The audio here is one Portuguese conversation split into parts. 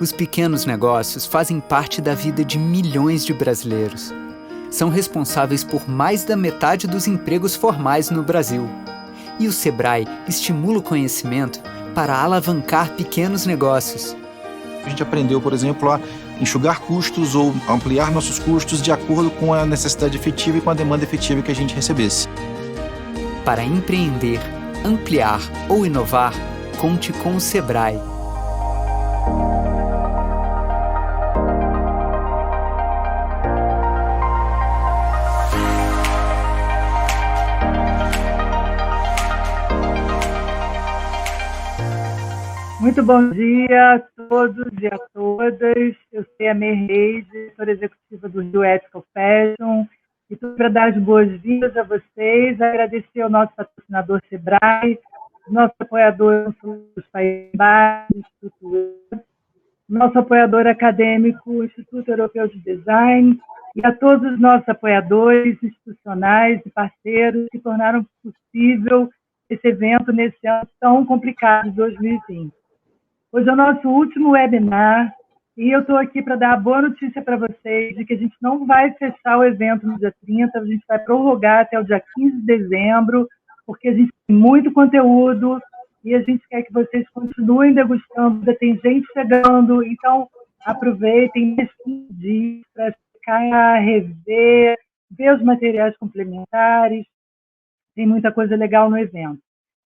Os pequenos negócios fazem parte da vida de milhões de brasileiros. São responsáveis por mais da metade dos empregos formais no Brasil. E o Sebrae estimula o conhecimento para alavancar pequenos negócios. A gente aprendeu, por exemplo, a enxugar custos ou ampliar nossos custos de acordo com a necessidade efetiva e com a demanda efetiva que a gente recebesse. Para empreender, ampliar ou inovar, conte com o Sebrae. Muito bom dia a todos e a todas. Eu sou a May Reis, diretora executiva do Rio Ethical Fashion, e estou para dar as boas-vindas a vocês, agradecer ao nosso patrocinador Sebrae, nosso apoiador dos Países Baixos, nosso apoiador acadêmico, Instituto Europeu de Design, e a todos os nossos apoiadores institucionais e parceiros que tornaram possível esse evento nesse ano tão complicado de 2020. Hoje é o nosso último webinar e eu estou aqui para dar a boa notícia para vocês de que a gente não vai fechar o evento no dia 30, a gente vai prorrogar até o dia 15 de dezembro, porque a gente tem muito conteúdo e a gente quer que vocês continuem degustando, ainda tem gente chegando, então aproveitem esses 15 dias para ficar, rever, ver os materiais complementares, tem muita coisa legal no evento.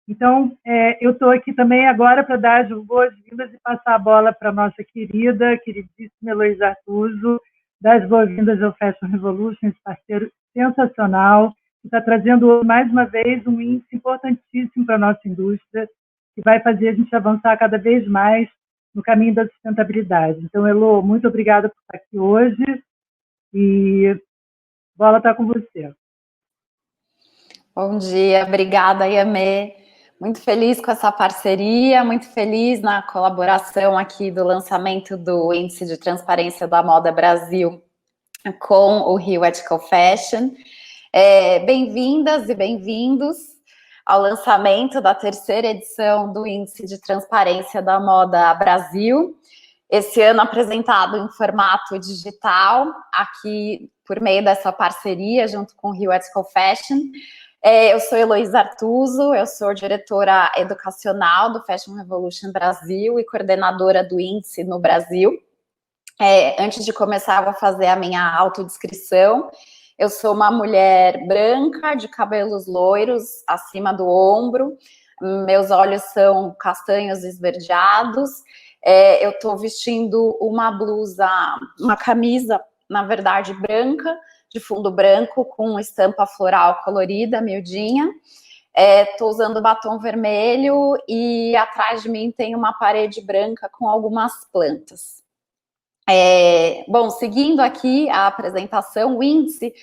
Então, eu estou aqui também agora para dar as boas-vindas e passar a bola para a nossa queridíssima Heloísa Artuso, dar as boas-vindas ao Fashion Revolution, esse parceiro sensacional, que está trazendo mais uma vez um índice importantíssimo para a nossa indústria, que vai fazer a gente avançar cada vez mais no caminho da sustentabilidade. Então, Elo, muito obrigada por estar aqui hoje e a bola está com você. Bom dia, obrigada, Yamê. Muito feliz com essa parceria, muito feliz na colaboração aqui do lançamento do Índice de Transparência da Moda Brasil com o Rio Ethical Fashion. Bem-vindas e bem-vindos ao lançamento da terceira edição do Índice de Transparência da Moda Brasil, esse ano apresentado em formato digital, aqui por meio dessa parceria junto com o Rio Ethical Fashion. Eu sou Heloísa Artuso, eu sou diretora educacional do Fashion Revolution Brasil e coordenadora do índice no Brasil. Antes de começar, eu vou fazer a minha autodescrição. Eu sou uma mulher branca, de cabelos loiros, acima do ombro, meus olhos são castanhos esverdeados, eu estou vestindo uma blusa, uma camisa, na verdade, branca, de fundo branco, com estampa floral colorida, miudinha. Estou usando batom vermelho e atrás de mim tem uma parede branca com algumas plantas. Bom, seguindo aqui a apresentação, o índice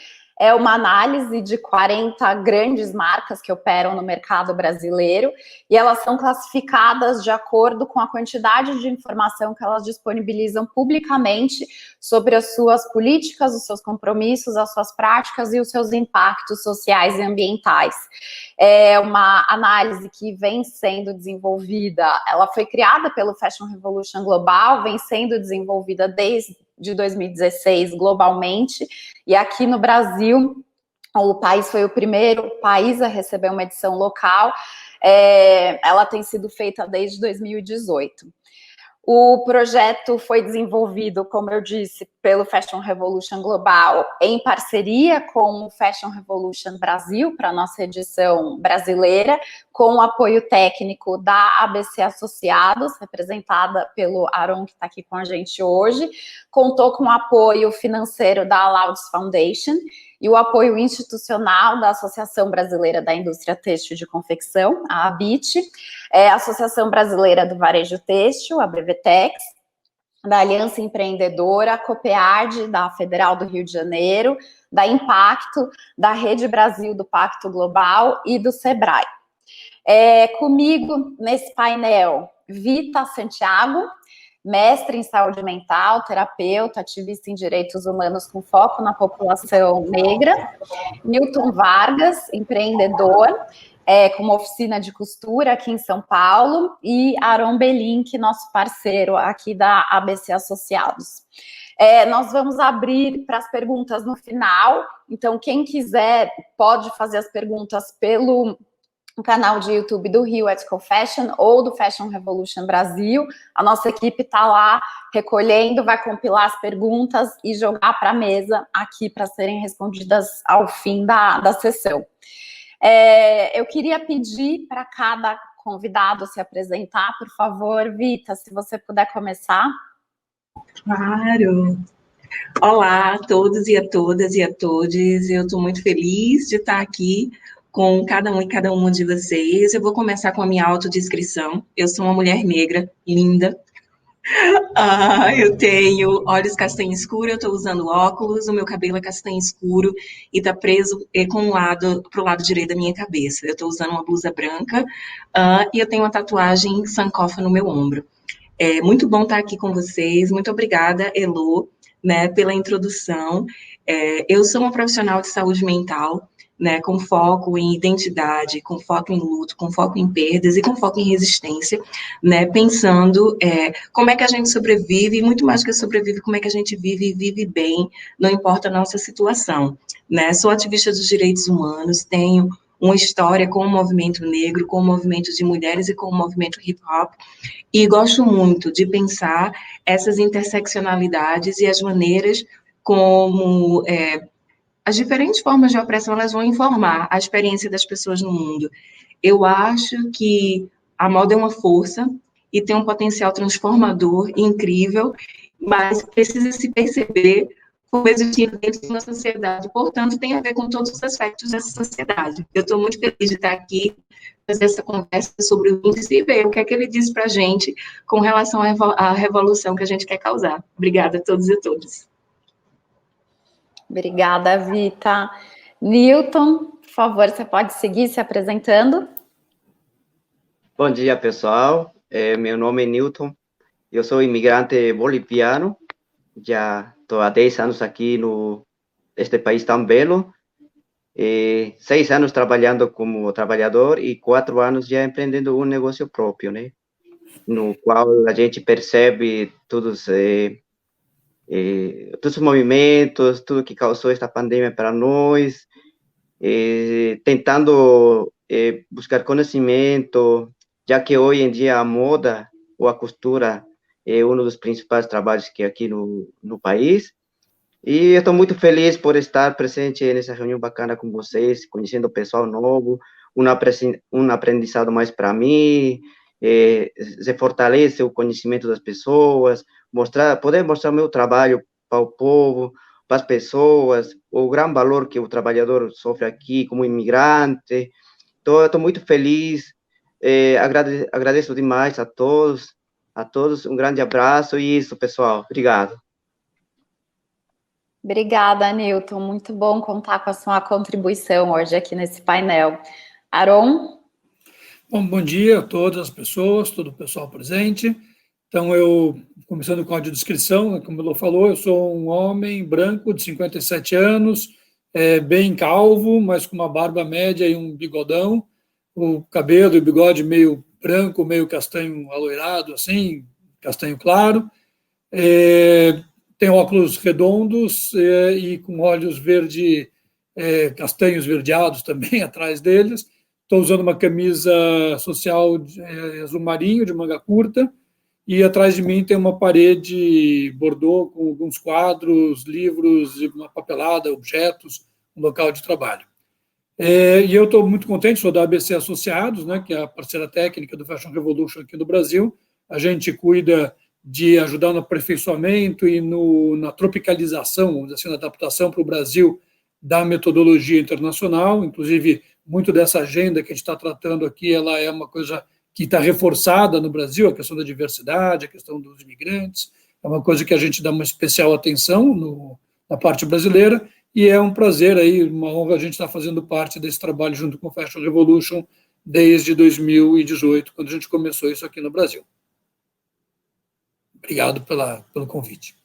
é uma análise de 40 grandes marcas que operam no mercado brasileiro e elas são classificadas de acordo com a quantidade de informação que elas disponibilizam publicamente sobre as suas políticas, os seus compromissos, as suas práticas e os seus impactos sociais e ambientais. É uma análise que vem sendo desenvolvida, ela foi criada pelo Fashion Revolution Global, vem sendo desenvolvida desde 2016 globalmente, e aqui no Brasil, o país foi o primeiro país a receber uma edição local, ela tem sido feita desde 2018. O projeto foi desenvolvido, como eu disse, pelo Fashion Revolution Global, em parceria com o Fashion Revolution Brasil, para a nossa edição brasileira, com o apoio técnico da ABC Associados, representada pelo Aron, que está aqui com a gente hoje, contou com o apoio financeiro da Laudes Foundation e o apoio institucional da Associação Brasileira da Indústria Têxtil de Confecção, a ABIT, a Associação Brasileira do Varejo Têxtil, a BVTEX, da Aliança Empreendedora, a Copeard, da Federal do Rio de Janeiro, da Impacto, da Rede Brasil do Pacto Global e do Sebrae. Comigo, nesse painel, Vita Santiago, mestre em saúde mental, terapeuta, ativista em direitos humanos com foco na população negra. Newton Vargas, empreendedor, com uma oficina de costura aqui em São Paulo, e Aron Belink, nosso parceiro aqui da ABC Associados. Nós vamos abrir para as perguntas no final, então quem quiser pode fazer as perguntas pelo canal de YouTube do Rio Ethical Fashion ou do Fashion Revolution Brasil. A nossa equipe está lá recolhendo, vai compilar as perguntas e jogar para a mesa aqui para serem respondidas ao fim da sessão. Eu queria pedir para cada convidado se apresentar, por favor. Vita, se você puder começar. Claro. Olá a todos e a todas e a todos. Eu estou muito feliz de estar aqui com cada um e cada uma de vocês. Eu vou começar com a minha autodescrição. Eu sou uma mulher negra, linda. Eu tenho olhos castanho escuro, eu estou usando óculos, o meu cabelo é castanho escuro e está preso para o lado direito da minha cabeça. Eu estou usando uma blusa branca e eu tenho uma tatuagem sankofa no meu ombro. É muito bom estar aqui com vocês. Muito obrigada, Elo, né, pela introdução. Eu sou uma profissional de saúde mental, né, com foco em identidade, com foco em luto, com foco em perdas e com foco em resistência, né, pensando como é que a gente sobrevive, e muito mais que sobrevive, como é que a gente vive e vive bem, não importa a nossa situação, né. Sou ativista dos direitos humanos, tenho uma história com o movimento negro, com o movimento de mulheres e com o movimento hip-hop, e gosto muito de pensar essas interseccionalidades e as maneiras como as diferentes formas de opressão, elas vão informar a experiência das pessoas no mundo. Eu acho que a moda é uma força e tem um potencial transformador incrível, mas precisa se perceber como existindo dentro de uma sociedade. Portanto, tem a ver com todos os aspectos dessa sociedade. Eu estou muito feliz de estar aqui, fazer essa conversa sobre o índice e ver o que é que ele diz para a gente com relação à revolução que a gente quer causar. Obrigada a todos e a todas. Obrigada, Vita. Newton, por favor, você pode seguir se apresentando? Bom dia, pessoal. Meu nome é Newton. Eu sou imigrante boliviano. Já estou há 10 anos aqui neste país tão belo. 6 anos trabalhando como trabalhador e 4 anos já empreendendo um negócio próprio, né? No qual a gente percebe todos os movimentos, tudo que causou esta pandemia para nós, tentando buscar conhecimento, já que hoje em dia a moda ou a costura é um dos principais trabalhos que aqui no país. E eu estou muito feliz por estar presente nessa reunião bacana com vocês, conhecendo o pessoal novo, um aprendizado mais para mim, se fortalece o conhecimento das pessoas, poder mostrar o meu trabalho para o povo, para as pessoas, o grande valor que o trabalhador sofre aqui como imigrante. Então, eu estou muito feliz, agradeço demais a todos, um grande abraço e isso, pessoal. Obrigado. Obrigada, Newton. Muito bom contar com a sua contribuição hoje aqui nesse painel. Aron? Bom dia a todas as pessoas, todo o pessoal presente. Então, começando com a audiodescrição, como ele falou, eu sou um homem branco de 57 anos, bem calvo, mas com uma barba média e um bigodão, o cabelo e o bigode meio branco, meio castanho aloirado, assim, castanho claro. Tenho óculos redondos e com olhos castanhos verdeados também atrás deles. Estou usando uma camisa social azul marinho, de manga curta, e atrás de mim tem uma parede bordô com alguns quadros, livros, uma papelada, objetos, um local de trabalho. E eu estou muito contente, sou da ABC Associados, né, que é a parceira técnica do Fashion Revolution aqui no Brasil. A gente cuida de ajudar no aperfeiçoamento e na tropicalização, vamos dizer assim, na adaptação para o Brasil da metodologia internacional. Inclusive, muito dessa agenda que a gente está tratando aqui, ela é uma coisa que está reforçada no Brasil, a questão da diversidade, a questão dos imigrantes, é uma coisa que a gente dá uma especial atenção na parte brasileira, e é um prazer, aí, uma honra a gente estar fazendo parte desse trabalho junto com o Fashion Revolution desde 2018, quando a gente começou isso aqui no Brasil. Obrigado pelo convite.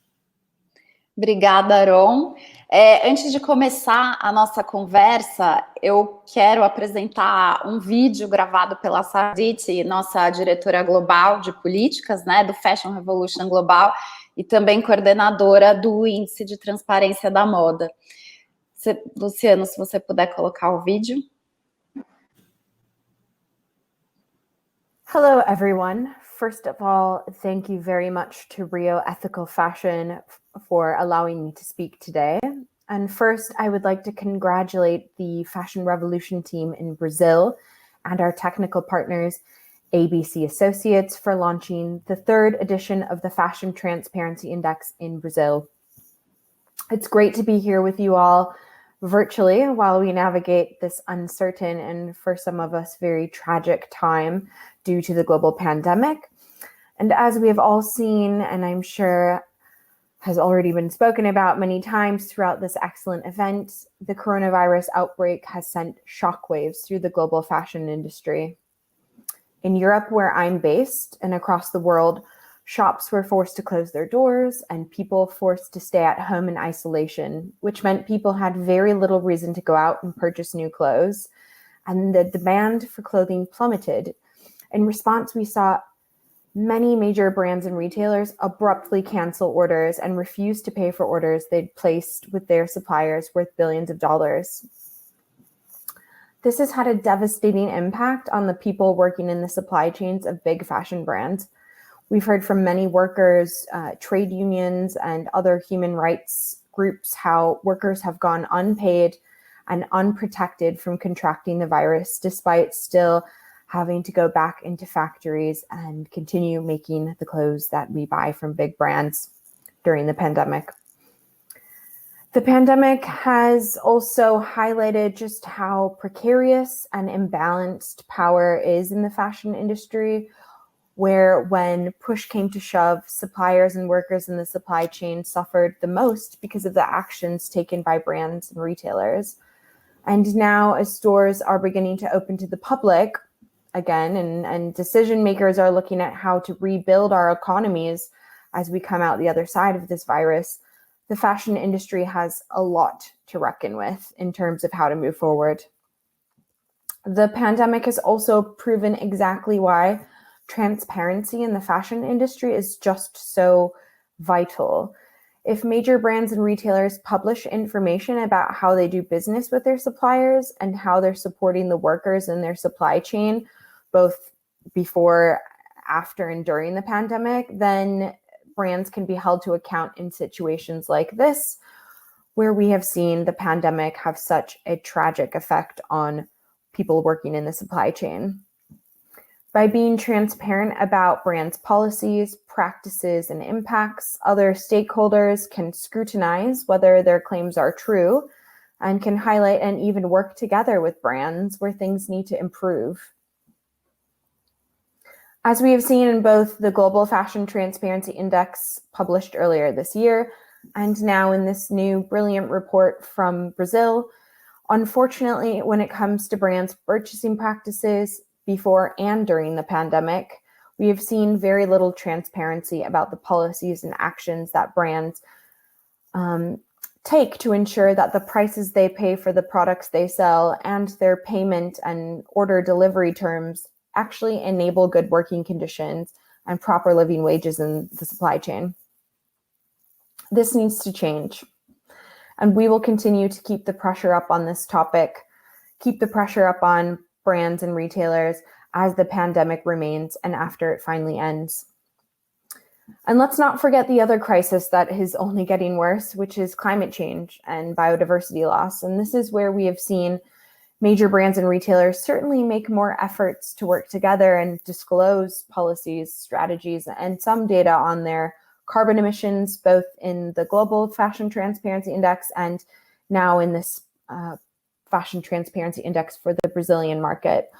Obrigada, Aron. Antes de começar a nossa conversa, eu quero apresentar um vídeo gravado pela Sardite, nossa diretora global de políticas, né, do Fashion Revolution Global, e também coordenadora do Índice de Transparência da Moda. Luciano, se você puder colocar o vídeo. Hello, everyone. First of all, thank you very much to Rio Ethical Fashion for allowing me to speak today. And first, I would like to congratulate the Fashion Revolution team in Brazil and our technical partners, ABC Associates, for launching the 3rd edition of the Fashion Transparency Index in Brazil. It's great to be here with you all virtually while we navigate this uncertain and, for some of us, very tragic time due to the global pandemic. And as we have all seen, and I'm sure has already been spoken about many times throughout this excellent event, the coronavirus outbreak has sent shockwaves through the global fashion industry. In Europe, where I'm based, and across the world, shops were forced to close their doors and people forced to stay at home in isolation, which meant people had very little reason to go out and purchase new clothes. And the demand for clothing plummeted. In response, we saw many major brands and retailers abruptly cancel orders and refuse to pay for orders they'd placed with their suppliers worth billions of dollars. This has had a devastating impact on the people working in the supply chains of big fashion brands. We've heard from many workers, trade unions, and other human rights groups how workers have gone unpaid and unprotected from contracting the virus, despite still having to go back into factories and continue making the clothes that we buy from big brands during the pandemic. The pandemic has also highlighted just how precarious and imbalanced power is in the fashion industry, where when push came to shove, suppliers and workers in the supply chain suffered the most because of the actions taken by brands and retailers. And now, as stores are beginning to open to the public again, and decision makers are looking at how to rebuild our economies as we come out the other side of this virus, the fashion industry has a lot to reckon with in terms of how to move forward. The pandemic has also proven exactly why transparency in the fashion industry is just so vital. If major brands and retailers publish information about how they do business with their suppliers and how they're supporting the workers in their supply chain, both before, after, and during the pandemic, then brands can be held to account in situations like this, where we have seen the pandemic have such a tragic effect on people working in the supply chain. By being transparent about brands' policies, practices, and impacts, other stakeholders can scrutinize whether their claims are true and can highlight and even work together with brands where things need to improve. As we have seen in both the Global Fashion Transparency Index published earlier this year and now in this new brilliant report from Brazil, unfortunately, when it comes to brands' purchasing practices before and during the pandemic, we have seen very little transparency about the policies and actions that brands take to ensure that the prices they pay for the products they sell and their payment and order delivery terms actually enable good working conditions and proper living wages in the supply chain. This needs to change. And we will continue to keep the pressure up on this topic, keep the pressure up on brands and retailers as the pandemic remains and after it finally ends. And let's not forget the other crisis that is only getting worse, which is climate change and biodiversity loss. And this is where we have seen major brands and retailers certainly make more efforts to work together and disclose policies, strategies, and some data on their carbon emissions, both in the Global Fashion Transparency Index and now in this Fashion Transparency Index for the Brazilian market.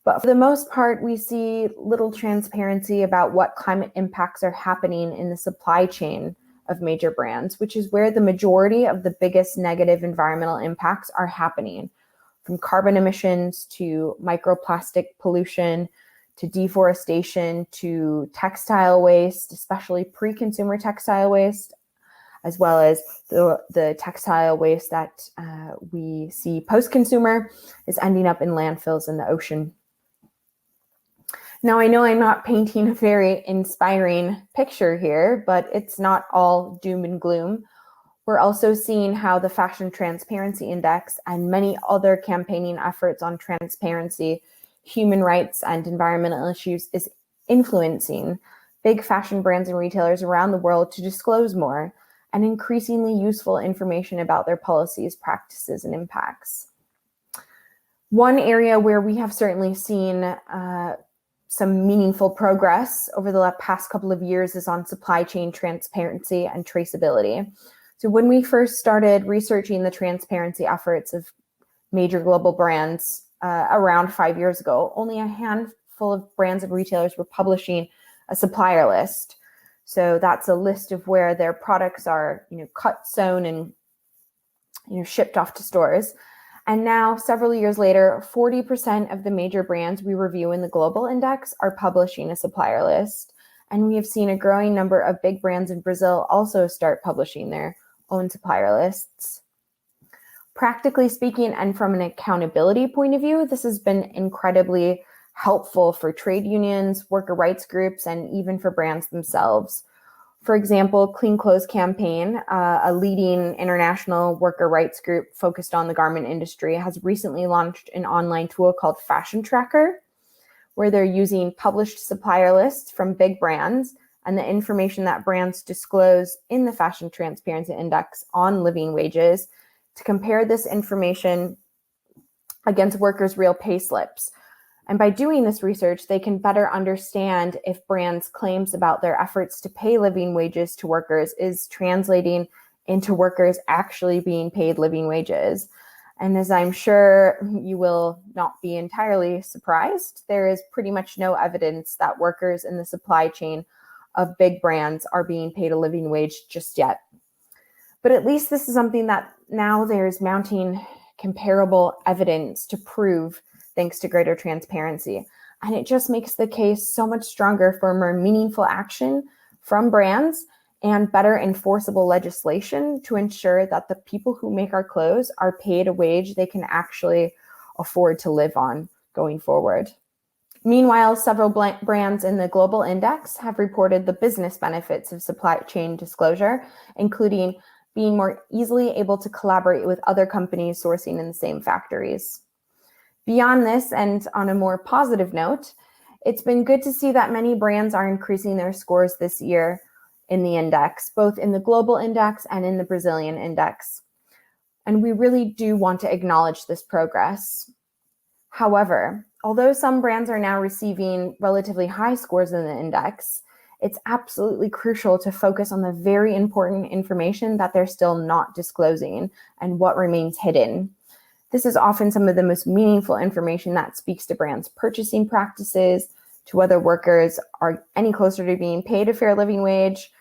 But for the most part, we see little transparency about what climate impacts are happening in the supply chain of major brands, which is where the majority of the biggest negative environmental impacts are happening, from carbon emissions to microplastic pollution to deforestation to textile waste, especially pre-consumer textile waste, as well as the textile waste that we see post-consumer is ending up in landfills in the ocean. Now, I know I'm not painting a very inspiring picture here, but it's not all doom and gloom. We're also seeing how the Fashion Transparency Index and many other campaigning efforts on transparency, human rights, and environmental issues is influencing big fashion brands and retailers around the world to disclose more and increasingly useful information about their policies, practices, and impacts. One area where we have certainly seen some meaningful progress over the past couple of years is on supply chain transparency and traceability. So when we first started researching the transparency efforts of major global brands around 5 years ago, only a handful of brands and retailers were publishing a supplier list. So that's a list of where their products are, cut, sewn, and shipped off to stores. And now, several years later, 40% of the major brands we review in the Global Index are publishing a supplier list. And we have seen a growing number of big brands in Brazil also start publishing their own supplier lists. Practically speaking, and from an accountability point of view, this has been incredibly helpful for trade unions, worker rights groups, and even for brands themselves. For example, Clean Clothes Campaign, a leading international worker rights group focused on the garment industry, has recently launched an online tool called Fashion Tracker, where they're using published supplier lists from big brands and the information that brands disclose in the Fashion Transparency Index on living wages to compare this information against workers' real pay slips. And by doing this research, they can better understand if brands' claims about their efforts to pay living wages to workers is translating into workers actually being paid living wages. And as I'm sure you will not be entirely surprised, there is pretty much no evidence that workers in the supply chain of big brands are being paid a living wage just yet. But at least this is something that now there's mounting comparable evidence to prove, thanks to greater transparency. And it just makes the case so much stronger for more meaningful action from brands and better enforceable legislation to ensure that the people who make our clothes are paid a wage they can actually afford to live on going forward. Meanwhile, several brands in the Global Index have reported the business benefits of supply chain disclosure, including being more easily able to collaborate with other companies sourcing in the same factories. Beyond this, and on a more positive note, it's been good to see that many brands are increasing their scores this year in the index, both in the Global Index and in the Brazilian Index. And we really do want to acknowledge this progress. However, although some brands are now receiving relatively high scores in the index, it's absolutely crucial to focus on the very important information that they're still not disclosing and what remains hidden. This is often some of the most meaningful information that speaks to brands' purchasing practices, to whether workers are any closer to being paid a fair living wage,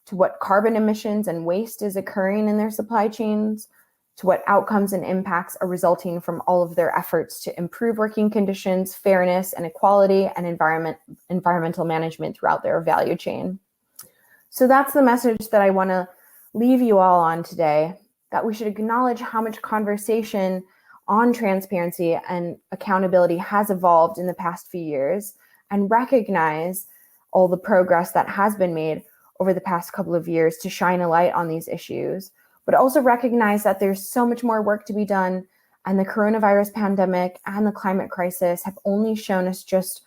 to what carbon emissions and waste is occurring in their supply chains, to what outcomes and impacts are resulting from all of their efforts to improve working conditions, fairness and equality, and environmental management throughout their value chain. So that's the message that I want to leave you all on today, that we should acknowledge how much conversation on transparency and accountability has evolved in the past few years, and recognize all the progress that has been made over the past couple of years to shine a light on these issues, but also recognize that there's so much more work to be done, and the coronavirus pandemic and the climate crisis have only shown us just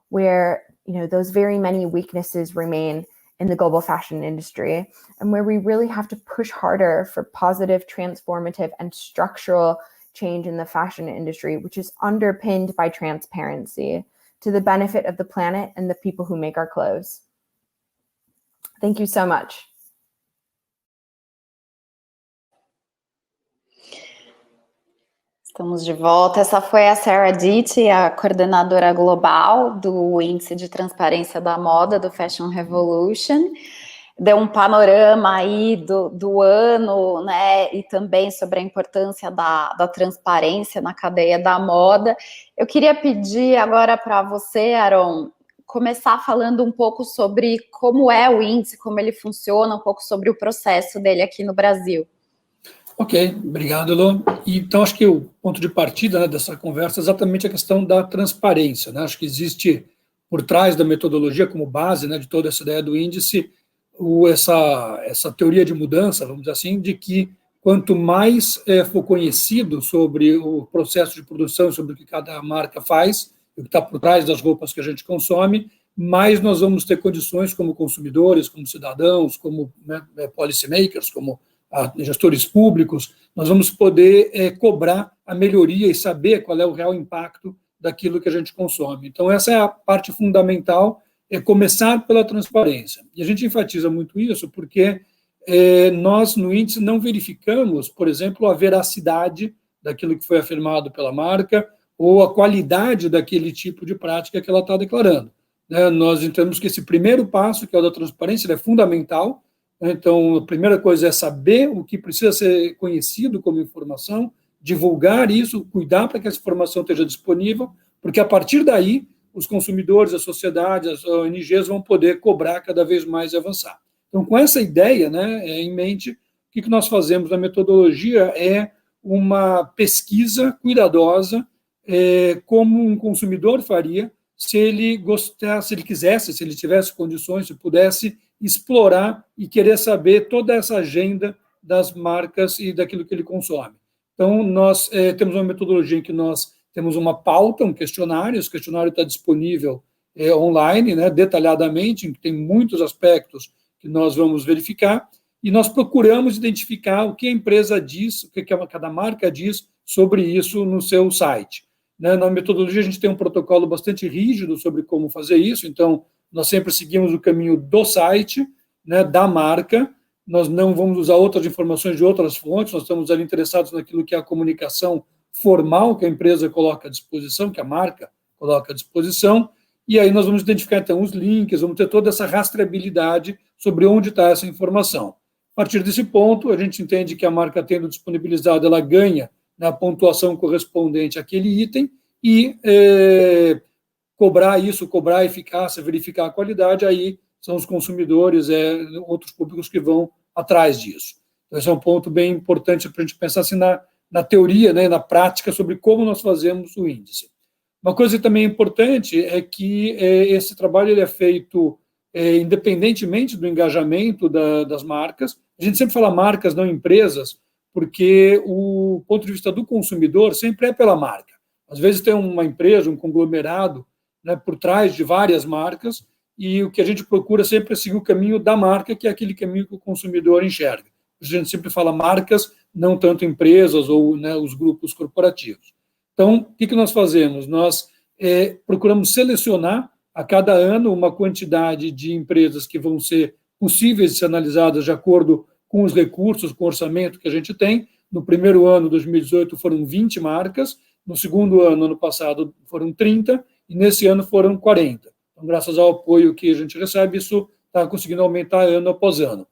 where, those very many weaknesses remain in the global fashion industry, and where we really have to push harder for positive, transformative, and structural change in the fashion industry, which is underpinned by transparency to the benefit of the planet and the people who make our clothes. Thank you so much. Estamos de volta. Essa foi a Sarah Dietz, a coordenadora global do Índice de Transparência da Moda do Fashion Revolution. Deu um panorama aí do ano, né, e também sobre a importância da transparência na cadeia da moda. Eu queria pedir agora para você, Aaron, começar falando um pouco sobre como é o índice, como ele funciona, um pouco sobre o processo dele aqui no Brasil. Ok, obrigado, Elô. Então, acho que o ponto de partida, né, dessa conversa é exatamente a questão da transparência, né? Acho que existe, por trás da metodologia, como base, né, de toda essa ideia do índice, essa teoria de mudança, vamos dizer assim, de que quanto mais for conhecido sobre o processo de produção, sobre o que cada marca faz, o que está por trás das roupas que a gente consome, mais nós vamos ter condições como consumidores, como cidadãos, como, né, policymakers, como gestores públicos, nós vamos poder cobrar a melhoria e saber qual é o real impacto daquilo que a gente consome. Então, essa é a parte fundamental, é começar pela transparência. E a gente enfatiza muito isso porque nós, no índice, não verificamos, por exemplo, a veracidade daquilo que foi afirmado pela marca ou a qualidade daquele tipo de prática que ela está declarando. Nós entendemos que esse primeiro passo, que é o da transparência, é fundamental. Então, a primeira coisa é saber o que precisa ser conhecido como informação, divulgar isso, cuidar para que essa informação esteja disponível, porque a partir daí, os consumidores, a sociedade, as ONGs vão poder cobrar cada vez mais e avançar. Então, com essa ideia, né, em mente, o que nós fazemos na metodologia é uma pesquisa cuidadosa, como um consumidor faria, se ele gostasse, se ele quisesse, se ele tivesse condições, se pudesse explorar e querer saber toda essa agenda das marcas e daquilo que ele consome. Então, nós temos uma metodologia em que nós temos uma pauta, um questionário, esse questionário está disponível online, né, detalhadamente, em que tem muitos aspectos que nós vamos verificar, e nós procuramos identificar o que a empresa diz, o que cada marca diz sobre isso no seu site. Na metodologia, a gente tem um protocolo bastante rígido sobre como fazer isso, então, nós sempre seguimos o caminho do site, né, da marca, nós não vamos usar outras informações de outras fontes, nós estamos ali interessados naquilo que é a comunicação formal que a empresa coloca à disposição, que a marca coloca à disposição, e aí nós vamos identificar, então, os links, vamos ter toda essa rastreabilidade sobre onde está essa informação. A partir desse ponto, a gente entende que a marca, tendo disponibilizado, ela ganha na pontuação correspondente àquele item e cobrar a eficácia, verificar a qualidade, aí são os consumidores, outros públicos que vão atrás disso. Então, esse é um ponto bem importante para a gente pensar assim na teoria, né, na prática, sobre como nós fazemos o índice. Uma coisa também importante é que esse trabalho ele é feito independentemente do engajamento das marcas. A gente sempre fala marcas, não empresas, porque o ponto de vista do consumidor sempre é pela marca. Às vezes tem uma empresa, um conglomerado, né, por trás de várias marcas, e o que a gente procura sempre é seguir o caminho da marca, que é aquele caminho que o consumidor enxerga. A gente sempre fala marcas, não tanto empresas ou, né, os grupos corporativos. Então, o que nós fazemos? Nós procuramos selecionar a cada ano uma quantidade de empresas que vão ser possíveis de ser analisadas de acordo com os recursos, com o orçamento que a gente tem. No primeiro ano, 2018, foram 20 marcas, no segundo ano passado, foram 30, e nesse ano foram 40. Então, graças ao apoio que a gente recebe, isso está conseguindo aumentar ano após ano.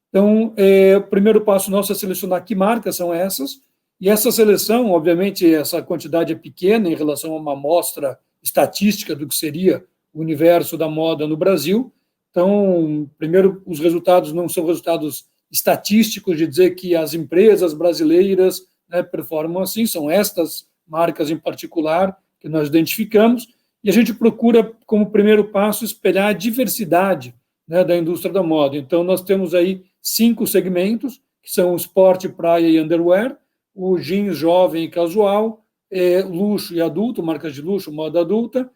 Então, o primeiro passo nosso é selecionar que marcas são essas, e essa seleção, obviamente, essa quantidade é pequena em relação a uma amostra estatística do que seria o universo da moda no Brasil. Então, primeiro, os resultados não são resultados estatísticos de dizer que as empresas brasileiras, né, performam assim, são estas marcas em particular que nós identificamos, e a gente procura, como primeiro passo, espelhar a diversidade, né, da indústria da moda. Então, nós temos aí 5 segmentos, que são o esporte, praia e underwear, o jeans jovem e casual, luxo e adulto, marcas de luxo, moda adulta,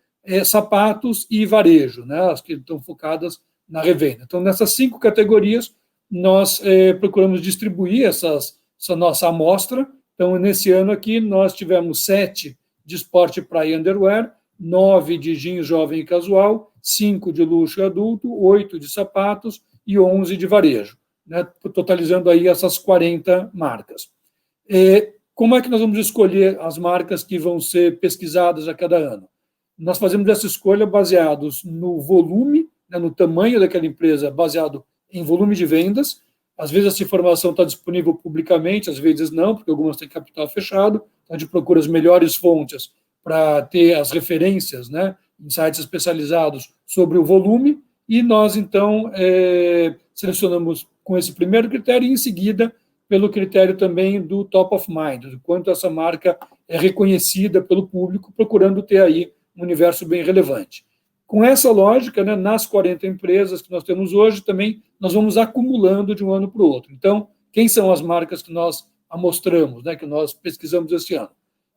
sapatos e varejo, né, as que estão focadas na revenda. Então, nessas 5 categorias, nós procuramos distribuir essa nossa amostra. Então, nesse ano aqui, nós tivemos 7 de esporte, praia e underwear, 9 de jeans jovem e casual, 5 de luxo e adulto, 8 de sapatos e 11 de varejo, né, totalizando aí essas 40 marcas. Como é que nós vamos escolher as marcas que vão ser pesquisadas a cada ano? Nós fazemos essa escolha baseados no volume, né, no tamanho daquela empresa, baseado em volume de vendas. Às vezes essa informação está disponível publicamente, às vezes não, porque algumas têm capital fechado. Então a gente procura as melhores fontes para ter as referências, né, em sites especializados sobre o volume, e nós, então, selecionamos com esse primeiro critério, e em seguida, pelo critério também do top of mind, do quanto essa marca é reconhecida pelo público, procurando ter aí um universo bem relevante. Com essa lógica, né, nas 40 empresas que nós temos hoje, também nós vamos acumulando de um ano para o outro. Então, quem são as marcas que nós amostramos, né, que nós pesquisamos esse ano?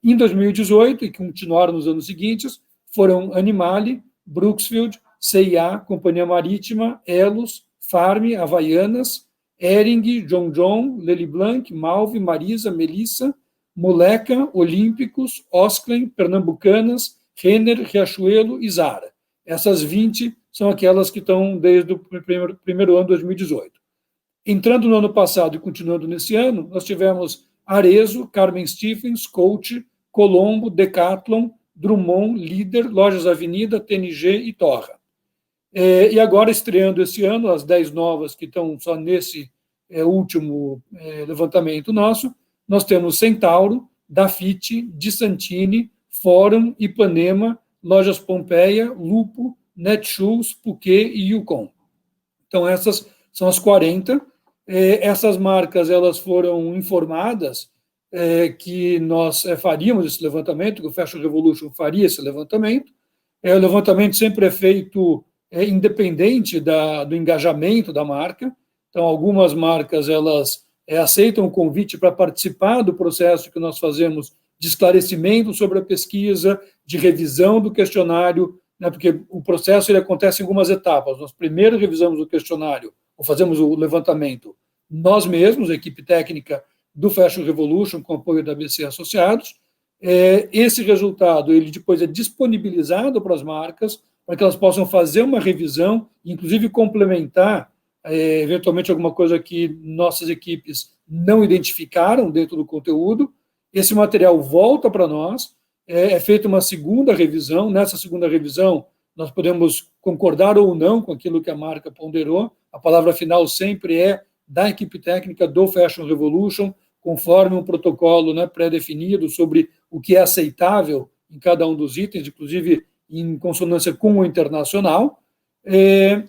Em 2018, e que continuaram nos anos seguintes, foram Animale, Brooksfield, C&A, Companhia Marítima, Elos, Farm, Havaianas, Hering, John John, Lely Blanc, Malve, Marisa, Melissa, Moleca, Olímpicos, Osklen, Pernambucanas, Renner, Riachuelo e Zara. Essas 20 são aquelas que estão desde o primeiro ano de 2018. Entrando no ano passado e continuando nesse ano, nós tivemos Arezzo, Carmen Stephens, Coach, Colombo, Decathlon, Drummond, Líder, Lojas Avenida, TNG e Torra. E agora, estreando esse ano, as 10 novas que estão só nesse último levantamento nosso, nós temos Centauro, Dafiti, Di Santini, Fórum, Ipanema, Lojas Pompeia, Lupo, Netshoes, Puquet e Yukon. Então, essas são as 40. Essas marcas elas foram informadas que nós faríamos esse levantamento, que o Fashion Revolution faria esse levantamento. O levantamento sempre é feito independente do engajamento da marca. Então, algumas marcas elas aceitam o convite para participar do processo que nós fazemos de esclarecimento sobre a pesquisa, de revisão do questionário, né, porque o processo ele acontece em algumas etapas. Nós primeiro revisamos o questionário, ou fazemos o levantamento nós mesmos, a equipe técnica do Fashion Revolution, com apoio da ABC Associados. Esse resultado ele depois é disponibilizado para as marcas, para que elas possam fazer uma revisão, inclusive complementar, eventualmente, alguma coisa que nossas equipes não identificaram dentro do conteúdo. Esse material volta para nós, é feita uma segunda revisão. Nessa segunda revisão, nós podemos concordar ou não com aquilo que a marca ponderou. A palavra final sempre é da equipe técnica do Fashion Revolution, conforme um protocolo, né, pré-definido sobre o que é aceitável em cada um dos itens, inclusive em consonância com o internacional.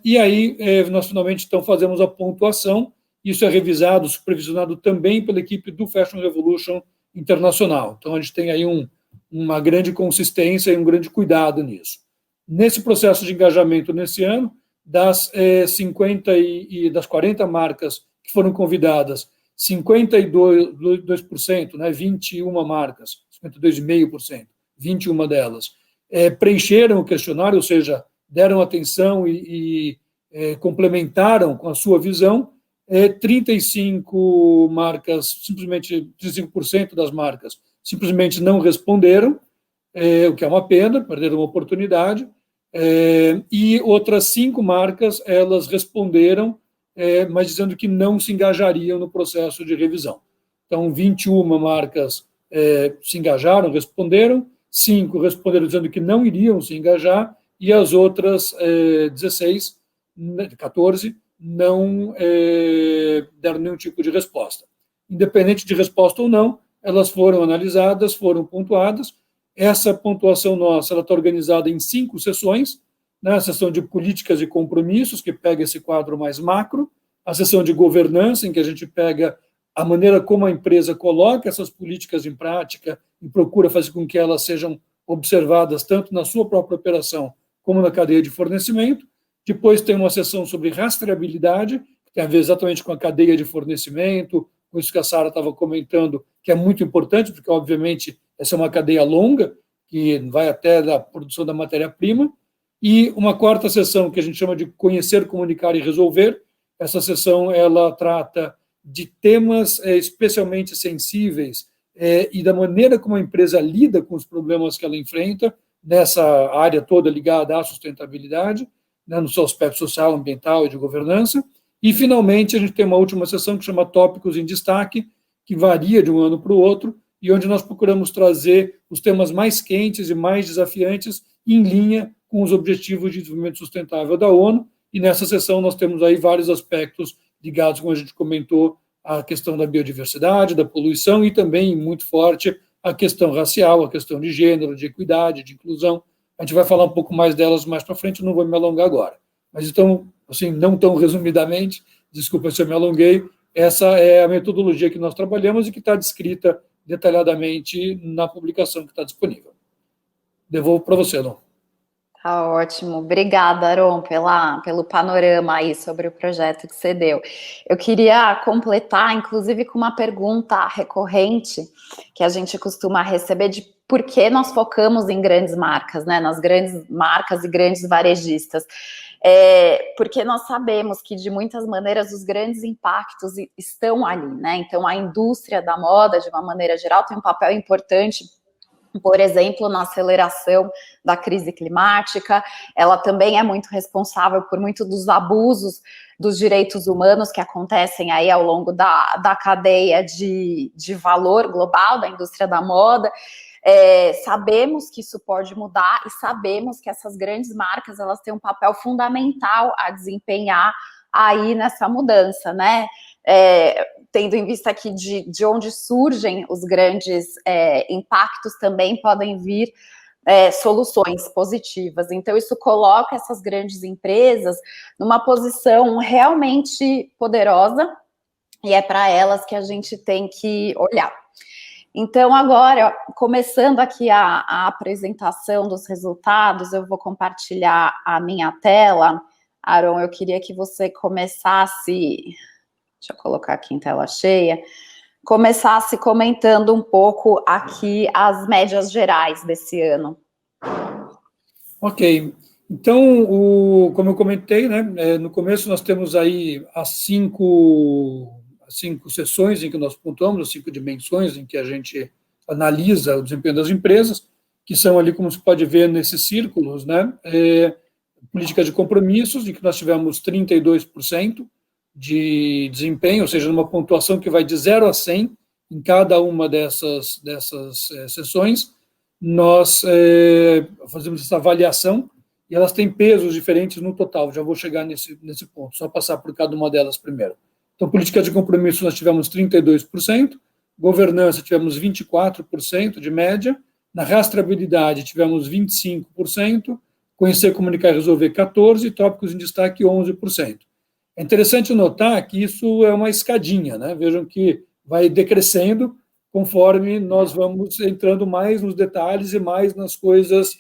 E aí, nós finalmente então fazemos a pontuação. Isso é revisado, supervisionado também pela equipe do Fashion Revolution Internacional. Então, a gente tem aí uma grande consistência e um grande cuidado nisso. Nesse processo de engajamento nesse ano, das 40 marcas que foram convidadas, 52%, né, 21 marcas, 52,5%, 21 delas, preencheram o questionário, ou seja, deram atenção e complementaram com a sua visão. 35 marcas, simplesmente 35% das marcas simplesmente não responderam, o que é uma pena, perderam uma oportunidade, e outras 5 marcas, elas responderam, mas dizendo que não se engajariam no processo de revisão. Então, 21 marcas se engajaram, responderam, 5 responderam dizendo que não iriam se engajar, e as outras 14 não deram nenhum tipo de resposta. Independente de resposta ou não, elas foram analisadas, foram pontuadas. Essa pontuação nossa está organizada em 5 sessões, né? A sessão de políticas e compromissos, que pega esse quadro mais macro, a sessão de governança, em que a gente pega a maneira como a empresa coloca essas políticas em prática e procura fazer com que elas sejam observadas tanto na sua própria operação como na cadeia de fornecimento. Depois tem uma sessão sobre rastreabilidade, que tem a ver exatamente com a cadeia de fornecimento, com isso que a Sara estava comentando, que é muito importante, porque, obviamente, essa é uma cadeia longa, que vai até a produção da matéria-prima. E uma quarta sessão, que a gente chama de conhecer, comunicar e resolver. Essa sessão ela trata de temas especialmente sensíveis e da maneira como a empresa lida com os problemas que ela enfrenta, nessa área toda ligada à sustentabilidade, né, no seu aspecto social, ambiental e de governança. E, finalmente, a gente tem uma última sessão que chama Tópicos em Destaque, que varia de um ano para o outro, e onde nós procuramos trazer os temas mais quentes e mais desafiantes em linha com os Objetivos de Desenvolvimento Sustentável da ONU. E nessa sessão nós temos aí vários aspectos ligados, como a gente comentou, à questão da biodiversidade, da poluição e também, muito forte, a questão racial, a questão de gênero, de equidade, de inclusão. A gente vai falar um pouco mais delas mais para frente, eu não vou me alongar agora. Mas então, assim, não tão resumidamente, desculpa se eu me alonguei, essa é a metodologia que nós trabalhamos e que está descrita detalhadamente na publicação que está disponível. Devolvo para você, Aron. Tá ótimo. Obrigada, Aron, pelo panorama aí sobre o projeto que você deu. Eu queria completar, inclusive, com uma pergunta recorrente que a gente costuma receber de por que nós focamos em grandes marcas, né? Nas grandes marcas e grandes varejistas. Porque nós sabemos que, de muitas maneiras, os grandes impactos estão ali, né? Então, a indústria da moda, de uma maneira geral, tem um papel importante, por exemplo, na aceleração da crise climática. Ela também é muito responsável por muitos dos abusos dos direitos humanos que acontecem aí ao longo da cadeia de valor global da indústria da moda. Sabemos que isso pode mudar e sabemos que essas grandes marcas, elas têm um papel fundamental a desempenhar aí nessa mudança, né? Tendo em vista que de onde surgem os grandes impactos também podem vir soluções positivas. Então, isso coloca essas grandes empresas numa posição realmente poderosa e é para elas que a gente tem que olhar. Então, agora, começando aqui a apresentação dos resultados, eu vou compartilhar a minha tela. Aron, eu queria que você começasse... Deixa eu colocar aqui em tela cheia. Começasse comentando um pouco aqui as médias gerais desse ano. Ok. Então, como eu comentei, né, no começo nós temos aí as cinco sessões em que nós pontuamos, as 5 dimensões em que a gente analisa o desempenho das empresas, que são ali, como se pode ver nesses círculos, né, política de compromissos, em que nós tivemos 32% de desempenho, ou seja, numa pontuação que vai de 0 a 100 em cada uma dessas sessões. Nós fazemos essa avaliação e elas têm pesos diferentes no total. Já vou chegar nesse ponto, só passar por cada uma delas primeiro. Então, política de compromisso nós tivemos 32%, governança tivemos 24% de média, na rastreabilidade tivemos 25%, conhecer, comunicar e resolver 14%, tópicos em destaque 11%. É interessante notar que isso é uma escadinha, né? Vejam que vai decrescendo conforme nós vamos entrando mais nos detalhes e mais nas coisas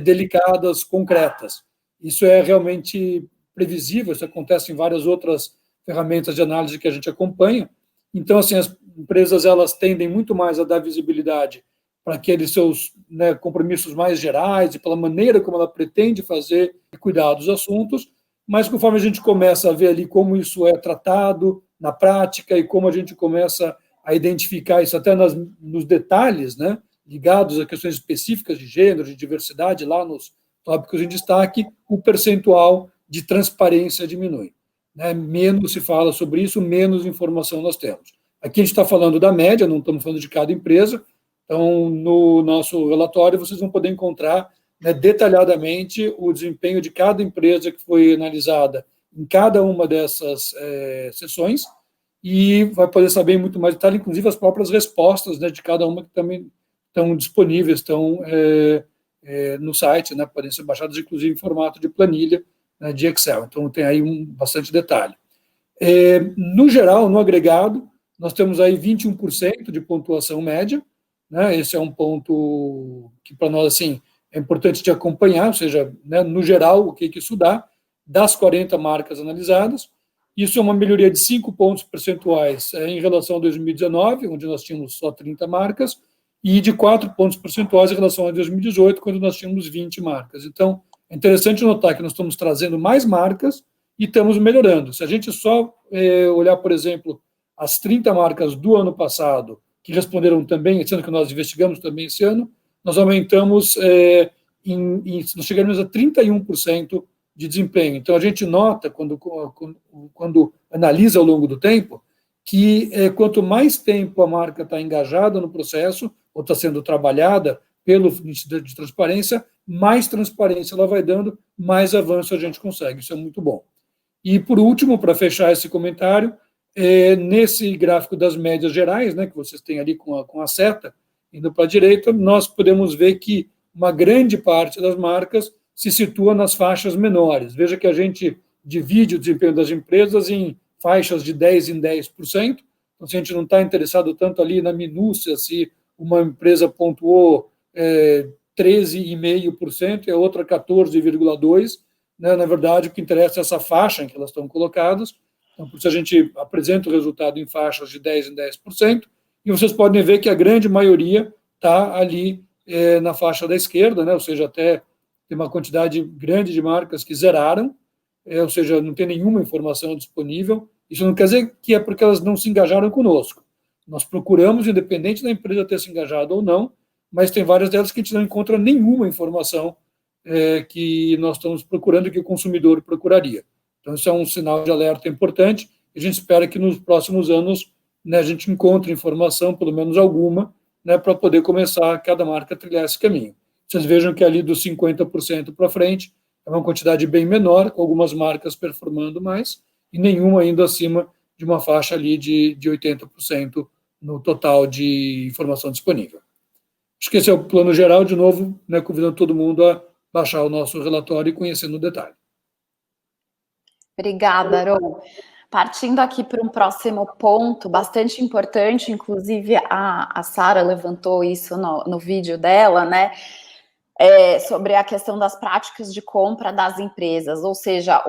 delicadas, concretas. Isso é realmente previsível, isso acontece em várias outras ferramentas de análise que a gente acompanha. Então, assim, as empresas elas tendem muito mais a dar visibilidade para aqueles seus, né, compromissos mais gerais e pela maneira como ela pretende fazer e cuidar dos assuntos, mas conforme a gente começa a ver ali como isso é tratado na prática e como a gente começa a identificar isso até nos detalhes, né, ligados a questões específicas de gênero, de diversidade, lá nos tópicos em destaque, o percentual de transparência diminui. Né? Menos se fala sobre isso, menos informação nós temos. Aqui a gente está falando da média, não estamos falando de cada empresa, então no nosso relatório vocês vão poder encontrar, né, detalhadamente o desempenho de cada empresa que foi analisada em cada uma dessas sessões, e vai poder saber muito mais detalhe, inclusive as próprias respostas, né, de cada uma que também estão disponíveis, estão no site, né, podem ser baixadas inclusive em formato de planilha, né, de Excel. Então tem aí bastante detalhe. No geral, no agregado, nós temos aí 21% de pontuação média, né, esse é um ponto que para nós assim, é importante de acompanhar, ou seja, né, no geral, o que isso dá, das 40 marcas analisadas. Isso é uma melhoria de 5 pontos percentuais em relação a 2019, onde nós tínhamos só 30 marcas, e de 4 pontos percentuais em relação a 2018, quando nós tínhamos 20 marcas. Então, é interessante notar que nós estamos trazendo mais marcas e estamos melhorando. Se a gente só olhar, por exemplo, as 30 marcas do ano passado, que responderam também, sendo que nós investigamos também esse ano, nós aumentamos, nós chegamos a 31% de desempenho. Então, a gente nota, quando analisa ao longo do tempo, que quanto mais tempo a marca está engajada no processo, ou está sendo trabalhada pelo Instituto de Transparência, mais transparência ela vai dando, mais avanço a gente consegue. Isso é muito bom. E, por último, para fechar esse comentário, nesse gráfico das médias gerais, né, que vocês têm ali com a seta, indo para a direita, nós podemos ver que uma grande parte das marcas se situa nas faixas menores. Veja que a gente divide o desempenho das empresas em faixas de 10% em 10%. Então, se a gente não está interessado tanto ali na minúcia, se uma empresa pontuou 13,5% e a outra 14,2%, né? Na verdade, o que interessa é essa faixa em que elas estão colocadas. Então, por isso a gente apresenta o resultado em faixas de 10% em 10%, e vocês podem ver que a grande maioria está ali na faixa da esquerda, né? Ou seja, até tem uma quantidade grande de marcas que zeraram, ou seja, não tem nenhuma informação disponível. Isso não quer dizer que é porque elas não se engajaram conosco. Nós procuramos, independente da empresa ter se engajado ou não, mas tem várias delas que a gente não encontra nenhuma informação que nós estamos procurando, que o consumidor procuraria. Então, isso é um sinal de alerta importante, e a gente espera que nos próximos anos, né, a gente encontre informação, pelo menos alguma, né, para poder começar cada marca a trilhar esse caminho. Vocês vejam que ali dos 50% para frente é uma quantidade bem menor, com algumas marcas performando mais, e nenhuma ainda acima de uma faixa ali de 80% no total de informação disponível. Acho que esse é o plano geral, de novo, né, convidando todo mundo a baixar o nosso relatório e conhecer no detalhe. Obrigada, Aron. Partindo aqui para um próximo ponto, bastante importante, inclusive a Sara levantou isso no vídeo dela, né? Sobre a questão das práticas de compra das empresas, ou seja,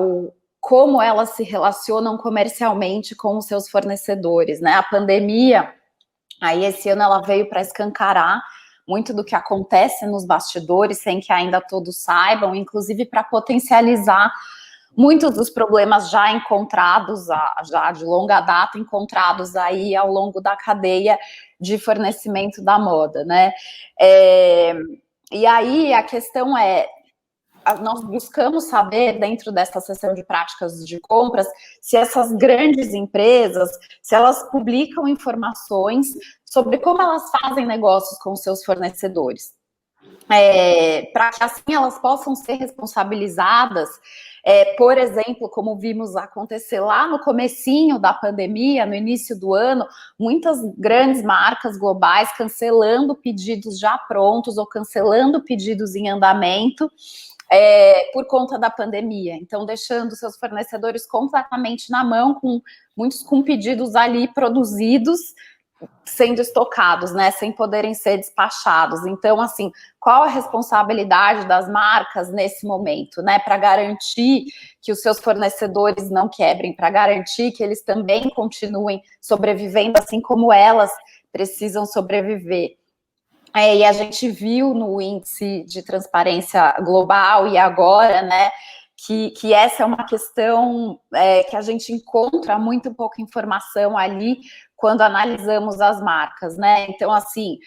como elas se relacionam comercialmente com os seus fornecedores, né? A pandemia, aí esse ano ela veio para escancarar muito do que acontece nos bastidores, sem que ainda todos saibam, inclusive para potencializar muitos dos problemas já encontrados, já de longa data, encontrados aí ao longo da cadeia de fornecimento da moda, né? E aí a questão nós buscamos saber, dentro dessa sessão de práticas de compras, se essas grandes empresas, se elas publicam informações sobre como elas fazem negócios com os seus fornecedores, para que assim elas possam ser responsabilizadas, por exemplo, como vimos acontecer lá no comecinho da pandemia, no início do ano, muitas grandes marcas globais cancelando pedidos já prontos ou cancelando pedidos em andamento, por conta da pandemia, então deixando seus fornecedores completamente na mão, muitos com pedidos ali produzidos, sendo estocados, né, sem poderem ser despachados. Então, assim, qual a responsabilidade das marcas nesse momento, né, para garantir que os seus fornecedores não quebrem, para garantir que eles também continuem sobrevivendo, assim como elas precisam sobreviver. E a gente viu no índice de transparência global e agora, né, que essa é uma questão que a gente encontra muito pouca informação ali quando analisamos as marcas, né? Então, assim,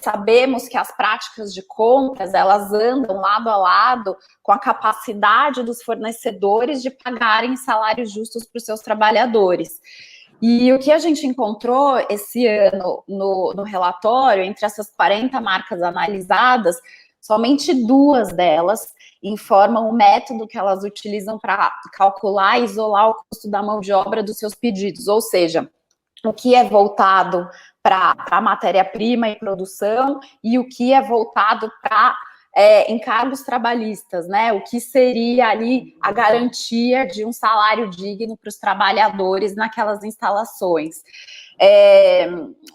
sabemos que as práticas de compras, elas andam lado a lado com a capacidade dos fornecedores de pagarem salários justos para os seus trabalhadores. E o que a gente encontrou esse ano no relatório, entre essas 40 marcas analisadas, somente 2 delas informam o método que elas utilizam para calcular e isolar o custo da mão de obra dos seus pedidos, ou seja, o que é voltado para a matéria-prima e produção e o que é voltado para encargos trabalhistas, né? O que seria ali a garantia de um salário digno para os trabalhadores naquelas instalações.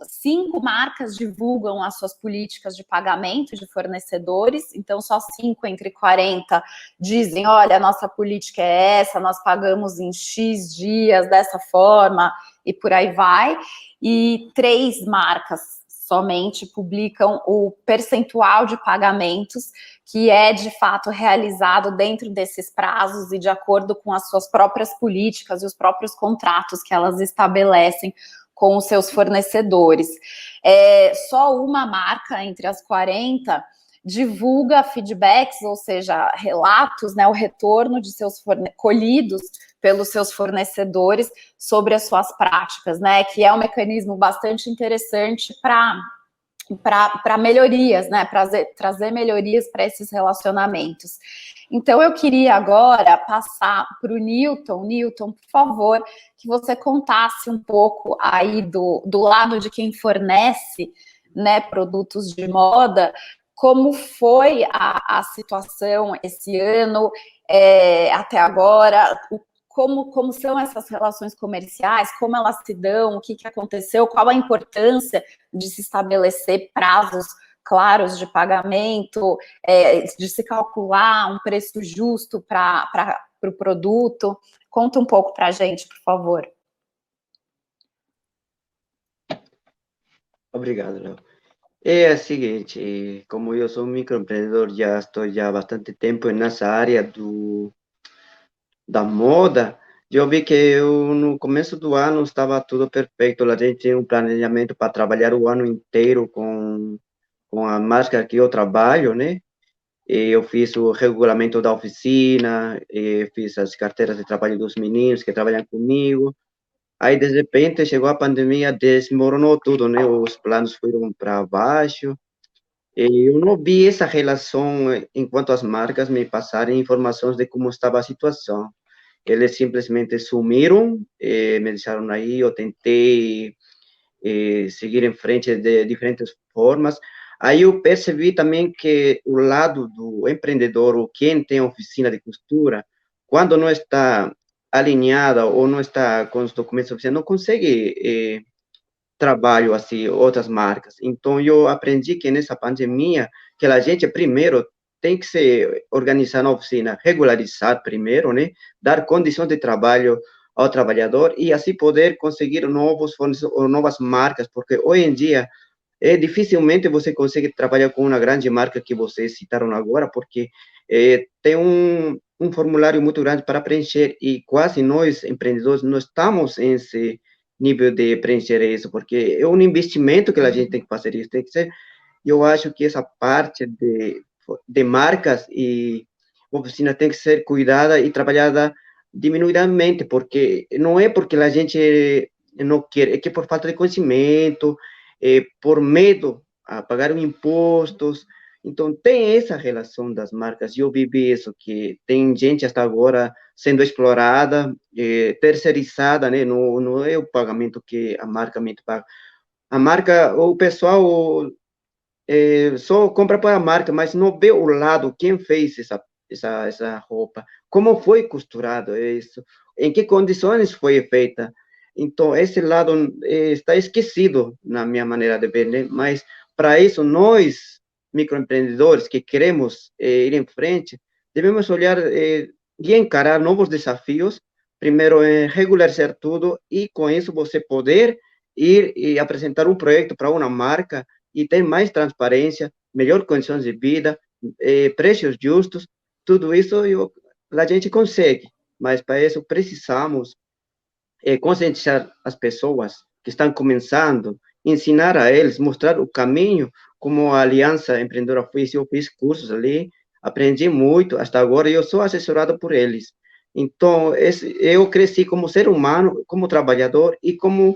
5 marcas divulgam as suas políticas de pagamento de fornecedores, então só 5 entre 40 dizem, olha, a nossa política é essa, nós pagamos em X dias dessa forma, e por aí vai, e 3 marcas somente publicam o percentual de pagamentos que é, de fato, realizado dentro desses prazos e de acordo com as suas próprias políticas e os próprios contratos que elas estabelecem com os seus fornecedores. Só uma marca entre as 40 divulga feedbacks, ou seja, relatos, né, o retorno de seus colhidos pelos seus fornecedores sobre as suas práticas, né, que é um mecanismo bastante interessante para melhorias, né, para trazer melhorias para esses relacionamentos. Então, eu queria agora passar para o Newton. Newton, por favor, que você contasse um pouco aí do lado de quem fornece, né, produtos de moda, como foi a situação esse ano, até agora, como são essas relações comerciais, como elas se dão, o que aconteceu, qual a importância de se estabelecer prazos claros de pagamento, de se calcular um preço justo para o produto. Conta um pouco para a gente, por favor. Obrigado, Léo. É o seguinte, como eu sou um microempreendedor, já estou já há bastante tempo nessa área da moda, eu vi que no começo do ano estava tudo perfeito, a gente tinha um planejamento para trabalhar o ano inteiro com a marca que eu trabalho, né? E eu fiz o regulamento da oficina, fiz as carteiras de trabalho dos meninos que trabalham comigo. Aí, de repente, chegou a pandemia, desmoronou tudo, né? Os planos foram para baixo. E eu não vi essa relação enquanto as marcas me passarem informações de como estava a situação. Eles simplesmente sumiram, me deixaram aí, eu tentei seguir em frente de diferentes formas. Aí eu percebi também que o lado do empreendedor, ou quem tem oficina de costura, quando não está alinhada ou não está com os documentos oficiais, não consegue trabalho assim outras marcas. Então eu aprendi que nessa pandemia que a gente primeiro tem que se organizar na oficina, regularizar primeiro, né? Dar condições de trabalho ao trabalhador e assim poder conseguir novos fornecedores ou novas marcas, porque hoje em dia dificilmente você consegue trabalhar com uma grande marca que vocês citaram agora, porque tem um formulário muito grande para preencher e quase nós, empreendedores, não estamos em esse nível de preencher isso, porque é um investimento que a gente tem que fazer isso, tem que ser, eu acho que essa parte de marcas e oficina tem que ser cuidada e trabalhada diminuidamente, porque não é porque a gente não quer, é que por falta de conhecimento, por medo a pagar impostos. Então, tem essa relação das marcas. Eu vivi isso, que tem gente até agora sendo explorada, terceirizada, né? Não é o pagamento que a marca me paga. A marca, o pessoal só compra para a marca, mas não vê o lado, quem fez essa roupa, como foi costurado isso, em que condições foi feita. Então, esse lado está esquecido na minha maneira de ver, né? Mas, para isso, nós, microempreendedores que queremos ir em frente, devemos olhar e encarar novos desafios, primeiro, regularizar tudo, e com isso você poder ir e apresentar um projeto para uma marca e ter mais transparência, melhor condições de vida, preços justos, tudo isso a gente consegue, mas para isso precisamos conscientizar as pessoas que estão começando, ensinar a eles, mostrar o caminho, como a Aliança Empreendedora fez, eu fiz cursos ali, aprendi muito, até agora eu sou assessorado por eles. Então, eu cresci como ser humano, como trabalhador e como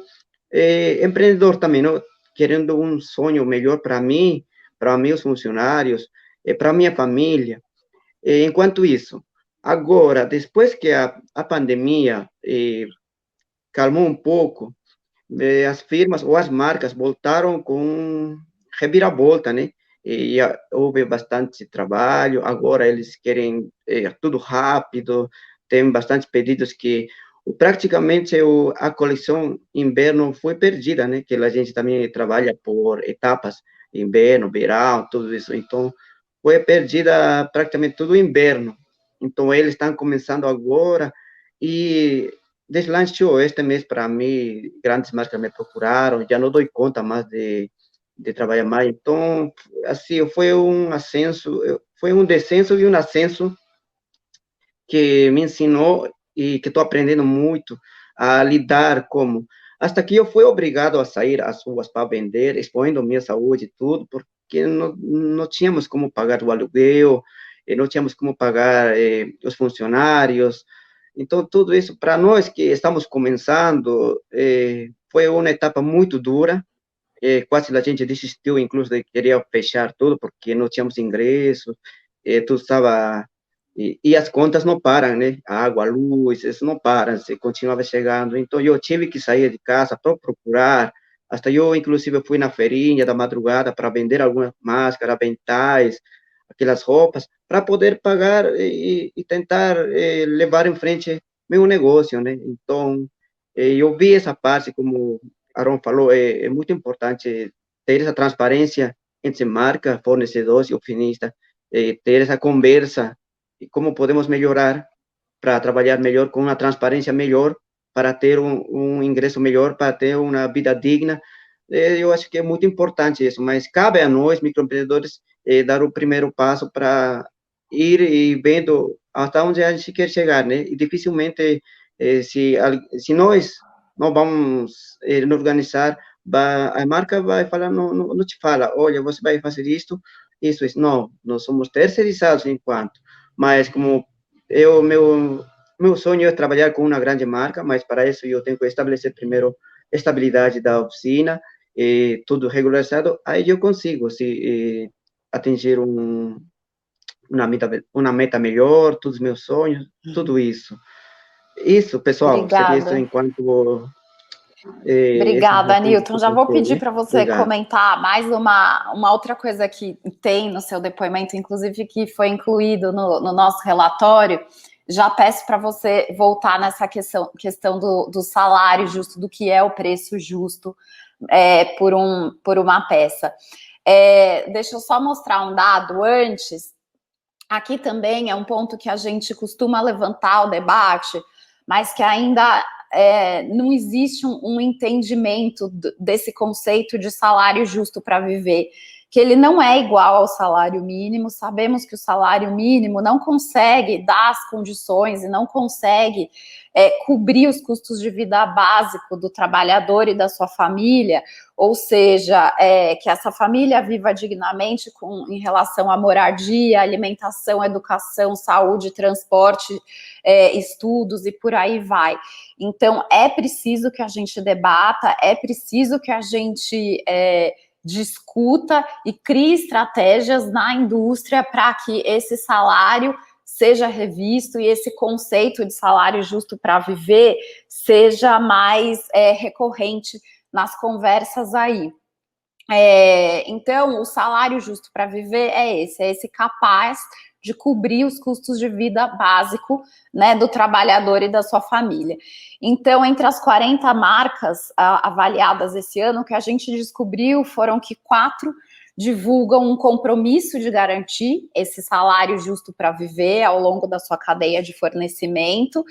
empreendedor também, não? Querendo um sonho melhor para meus funcionários, para minha família. Enquanto isso, agora, depois que a pandemia calmou um pouco, as firmas ou as marcas voltaram com reviravolta, né? E houve bastante trabalho, agora eles querem tudo rápido, tem bastante pedidos que praticamente a coleção inverno foi perdida, né? Que a gente também trabalha por etapas, inverno, verão, tudo isso. Então, foi perdida praticamente todo o inverno. Então, eles estão começando agora e deslanchou este mês para mim, grandes marcas me procuraram, já não dou conta mais de trabalhar mais. Então, assim, foi um descenso e um ascenso que me ensinou e que estou aprendendo muito a lidar como. Hasta que eu fui obrigado a sair às ruas para vender, expondo minha saúde e tudo, porque não tínhamos como pagar o aluguel, não tínhamos como pagar os funcionários. Então, tudo isso, para nós que estamos começando, foi uma etapa muito dura, quase a gente desistiu, incluso, de querer fechar tudo, porque não tínhamos ingressos, tudo estava e as contas não param, né? A água, a luz, isso não para, se continuava chegando. Então, eu tive que sair de casa para procurar Hasta eu, inclusive, fui na feirinha da madrugada para vender algumas máscaras, aventais, aquelas roupas, para poder pagar e tentar levar em frente meu negócio, né? Então, eu vi essa parte, como Aaron falou, é muito importante ter essa transparência entre marca, fornecedor e ofinista, ter essa conversa e como podemos melhorar para trabalhar melhor, com uma transparência melhor, para ter um ingresso melhor, para ter uma vida digna. Eu acho que é muito importante isso, mas cabe a nós, microempreendedores, dar o primeiro passo para ir e vendo até onde a gente quer chegar, né? E dificilmente, se nós não vamos nos organizar, a marca vai falar, não te fala, olha, você vai fazer isto, isso. Não, nós somos terceirizados enquanto, mas como meu sonho é trabalhar com uma grande marca, mas para isso eu tenho que estabelecer primeiro estabilidade da oficina, tudo regularizado, aí eu consigo atingir uma meta melhor, todos os meus sonhos, tudo isso. Isso, pessoal, seria isso enquanto... Obrigada, Newton. Já vou pedir para você Obrigado. comentar mais uma outra coisa que tem no seu depoimento, inclusive que foi incluído no nosso relatório. Já peço para você voltar nessa questão do salário justo, do que é o preço justo por uma peça. Deixa eu só mostrar um dado antes. Aqui também é um ponto que a gente costuma levantar o debate, mas que ainda não existe um entendimento desse conceito de salário justo para viver, que ele não é igual ao salário mínimo. Sabemos que o salário mínimo não consegue dar as condições e não consegue cobrir os custos de vida básico do trabalhador e da sua família, ou seja, que essa família viva dignamente em relação à moradia, alimentação, educação, saúde, transporte, estudos e por aí vai. Então, é preciso que a gente debata, é preciso que a gente discuta e crie estratégias na indústria para que esse salário seja revisto e esse conceito de salário justo para viver seja mais recorrente nas conversas aí. Então, o salário justo para viver é esse capaz de cobrir os custos de vida básico, né, do trabalhador e da sua família. Então, entre as 40 marcas avaliadas esse ano, o que a gente descobriu foram que 4 divulgam um compromisso de garantir esse salário justo para viver ao longo da sua cadeia de fornecimento.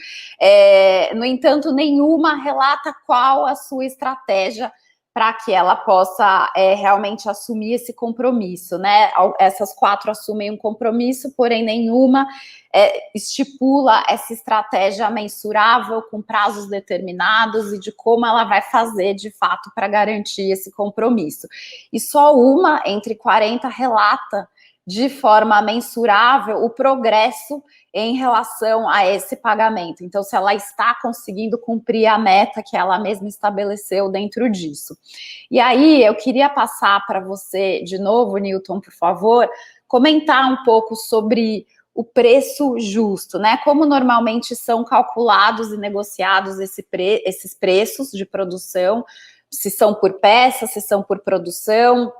No entanto, nenhuma relata qual a sua estratégia para que ela possa realmente assumir esse compromisso, né? Essas 4 assumem um compromisso, porém nenhuma estipula essa estratégia mensurável, com prazos determinados e de como ela vai fazer, de fato, para garantir esse compromisso. E só uma entre 40 relata de forma mensurável o progresso em relação a esse pagamento. Então, se ela está conseguindo cumprir a meta que ela mesma estabeleceu dentro disso. E aí, eu queria passar para você, de novo, Newton, por favor, comentar um pouco sobre o preço justo, né? Como normalmente são calculados e negociados esses preços de produção, se são por peça, se são por produção,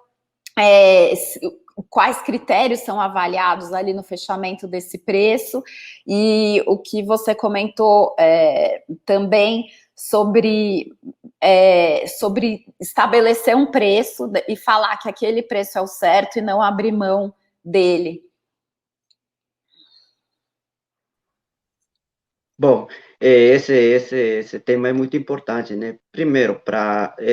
quais critérios são avaliados ali no fechamento desse preço, e o que você comentou também sobre estabelecer um preço e falar que aquele preço é o certo e não abrir mão dele. Bom, esse tema é muito importante, né? Primeiro,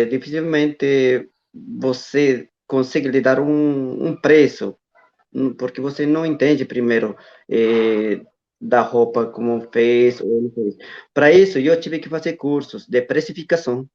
dificilmente você consegue lhe dar um preço, porque você não entende primeiro da roupa, como fez ou não fez. Para isso, eu tive que fazer cursos de precificação.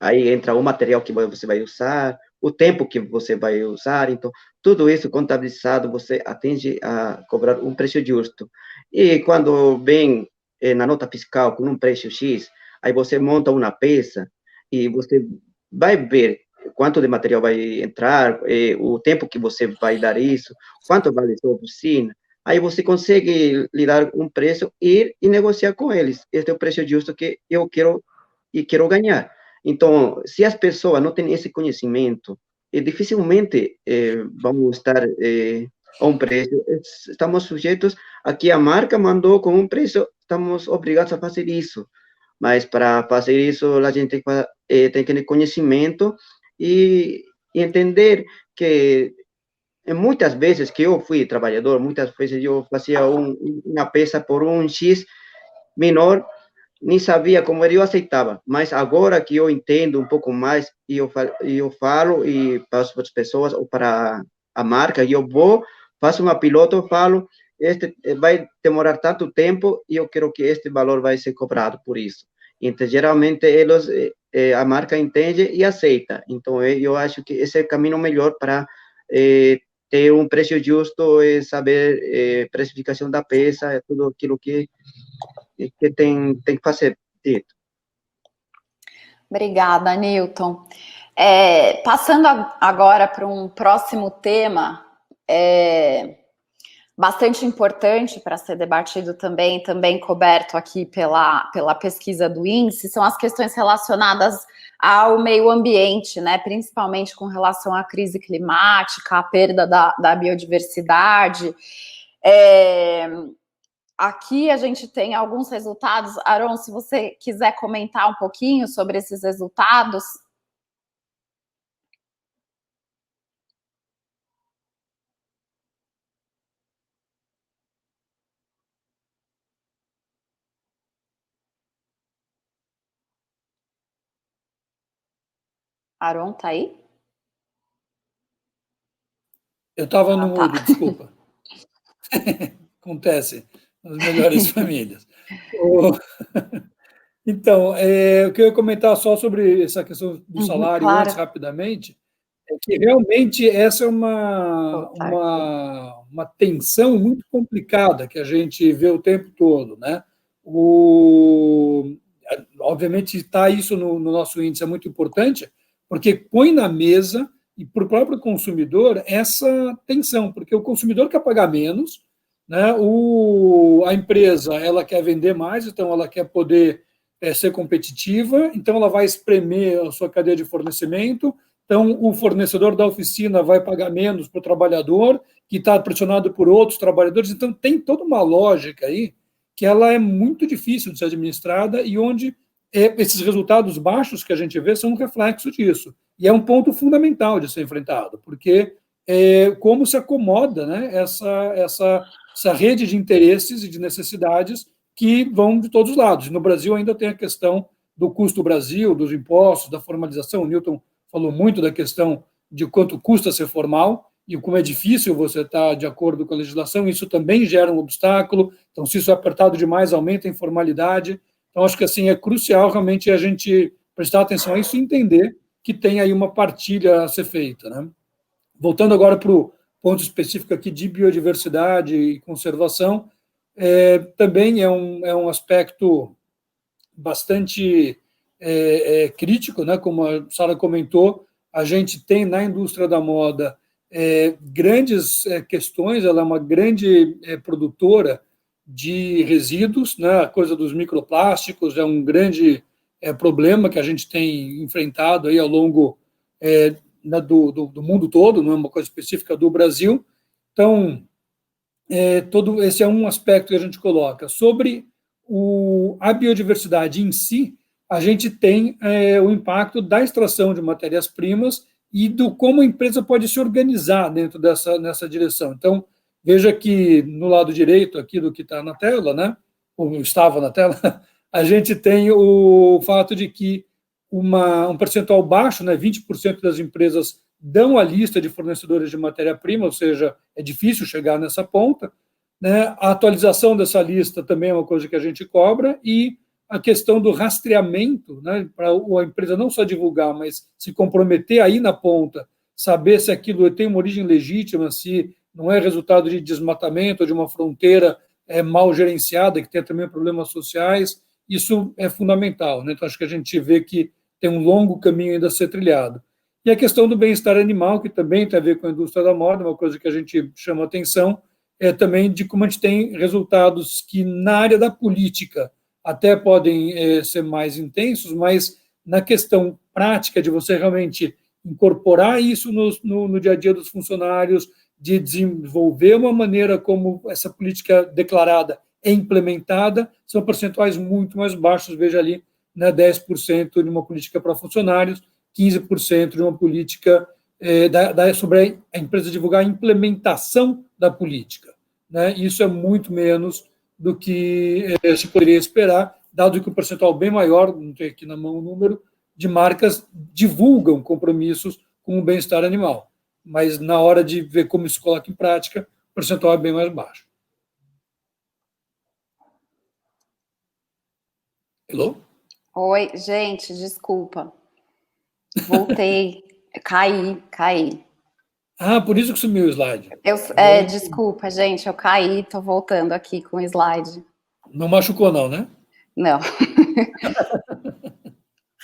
Aí entra o material que você vai usar, o tempo que você vai usar, então, tudo isso contabilizado, você atende a cobrar um preço justo. E quando vem na nota fiscal com um preço X, aí você monta uma peça e você vai ver quanto de material vai entrar, o tempo que você vai dar isso, quanto vale a sua oficina, aí você consegue lhe dar um preço e negociar com eles. Este é o preço justo que eu quero ganhar. Então, se as pessoas não têm esse conhecimento, dificilmente vamos estar a um preço. Estamos sujeitos a que a marca mandou com um preço, estamos obrigados a fazer isso. Mas para fazer isso, a gente tem que ter conhecimento e entender que muitas vezes que eu fui trabalhador, muitas vezes eu fazia uma peça por um X menor, nem sabia como era, eu aceitava. Mas agora que eu entendo um pouco mais, e eu falo e passo para as pessoas ou para a marca, e eu vou, faço uma piloto, eu falo, este vai demorar tanto tempo e eu quero que este valor vai ser cobrado por isso. Então, geralmente, eles, a marca entende e aceita. Então, eu acho que esse é o caminho melhor para ter um preço justo, saber precificação da peça, tudo aquilo que tem que fazer dito. Obrigada, Newton. Passando agora para um próximo tema, bastante importante para ser debatido também coberto aqui pela pesquisa do índice, são as questões relacionadas ao meio ambiente, né, principalmente com relação à crise climática, à perda da biodiversidade. Aqui a gente tem alguns resultados. Aron, se você quiser comentar um pouquinho sobre esses resultados. Aron, tá aí? Eu estava no mudo, desculpa. Acontece nas melhores famílias. Então, eu queria comentar só sobre essa questão do salário claro. antes, rapidamente, é que realmente essa é uma tensão muito complicada que a gente vê o tempo todo, né? Obviamente, está isso no nosso índice, é muito importante, porque põe na mesa, e para o próprio consumidor, essa tensão, porque o consumidor quer pagar menos, né? A empresa ela quer vender mais, então ela quer poder ser competitiva, então ela vai espremer a sua cadeia de fornecimento, então o fornecedor da oficina vai pagar menos para o trabalhador, que está pressionado por outros trabalhadores, então tem toda uma lógica aí que ela é muito difícil de ser administrada e onde esses resultados baixos que a gente vê são um reflexo disso. E é um ponto fundamental de ser enfrentado, porque como se acomoda, né, essa rede de interesses e de necessidades que vão de todos os lados. No Brasil ainda tem a questão do custo Brasil, dos impostos, da formalização. O Newton falou muito da questão de quanto custa ser formal e como é difícil você estar de acordo com a legislação. Isso também gera um obstáculo. Então, se isso é apertado demais, aumenta a informalidade. Então, acho que assim é crucial realmente a gente prestar atenção a isso e entender que tem aí uma partilha a ser feita, né? Voltando agora para o ponto específico aqui de biodiversidade e conservação, também é um aspecto bastante crítico, né? Como a Sara comentou, a gente tem na indústria da moda grandes questões, ela é uma grande produtora de resíduos, né? A coisa dos microplásticos é um grande problema que a gente tem enfrentado aí ao longo do mundo todo, não é uma coisa específica do Brasil. Então, todo esse é um aspecto que a gente coloca. Sobre a biodiversidade em si, a gente tem o impacto da extração de matérias-primas e do como a empresa pode se organizar dentro nessa direção. Então, veja que no lado direito aqui do que está na tela, né, ou estava na tela, a gente tem o fato de que um percentual baixo, né, 20% das empresas dão a lista de fornecedores de matéria-prima, ou seja, é difícil chegar nessa ponta, né? A atualização dessa lista também é uma coisa que a gente cobra, e a questão do rastreamento, né, para a empresa não só divulgar, mas se comprometer aí na ponta, saber se aquilo tem uma origem legítima, se não é resultado de desmatamento, de uma fronteira mal gerenciada, que tem também problemas sociais, isso é fundamental, né? Então, acho que a gente vê que tem um longo caminho ainda a ser trilhado. E a questão do bem-estar animal, que também tem a ver com a indústria da moda, uma coisa que a gente chama atenção, é também de como a gente tem resultados que, na área da política, até podem ser mais intensos, mas na questão prática de você realmente incorporar isso no dia a dia dos funcionários, de desenvolver uma maneira como essa política declarada é implementada, são percentuais muito mais baixos, veja ali, né, 10% de uma política para funcionários, 15% de uma política sobre a empresa divulgar a implementação da política. Né? Isso é muito menos do que se poderia esperar, dado que o percentual bem maior, não tenho aqui na mão o número, de marcas divulgam compromissos com o bem-estar animal. Mas na hora de ver como isso coloca em prática, o percentual é bem mais baixo. Hello? Oi, gente, desculpa. Voltei, caí. Ah, por isso que sumiu o slide. Desculpa, gente, eu caí, tô voltando aqui com o slide. Não machucou não, né? Não.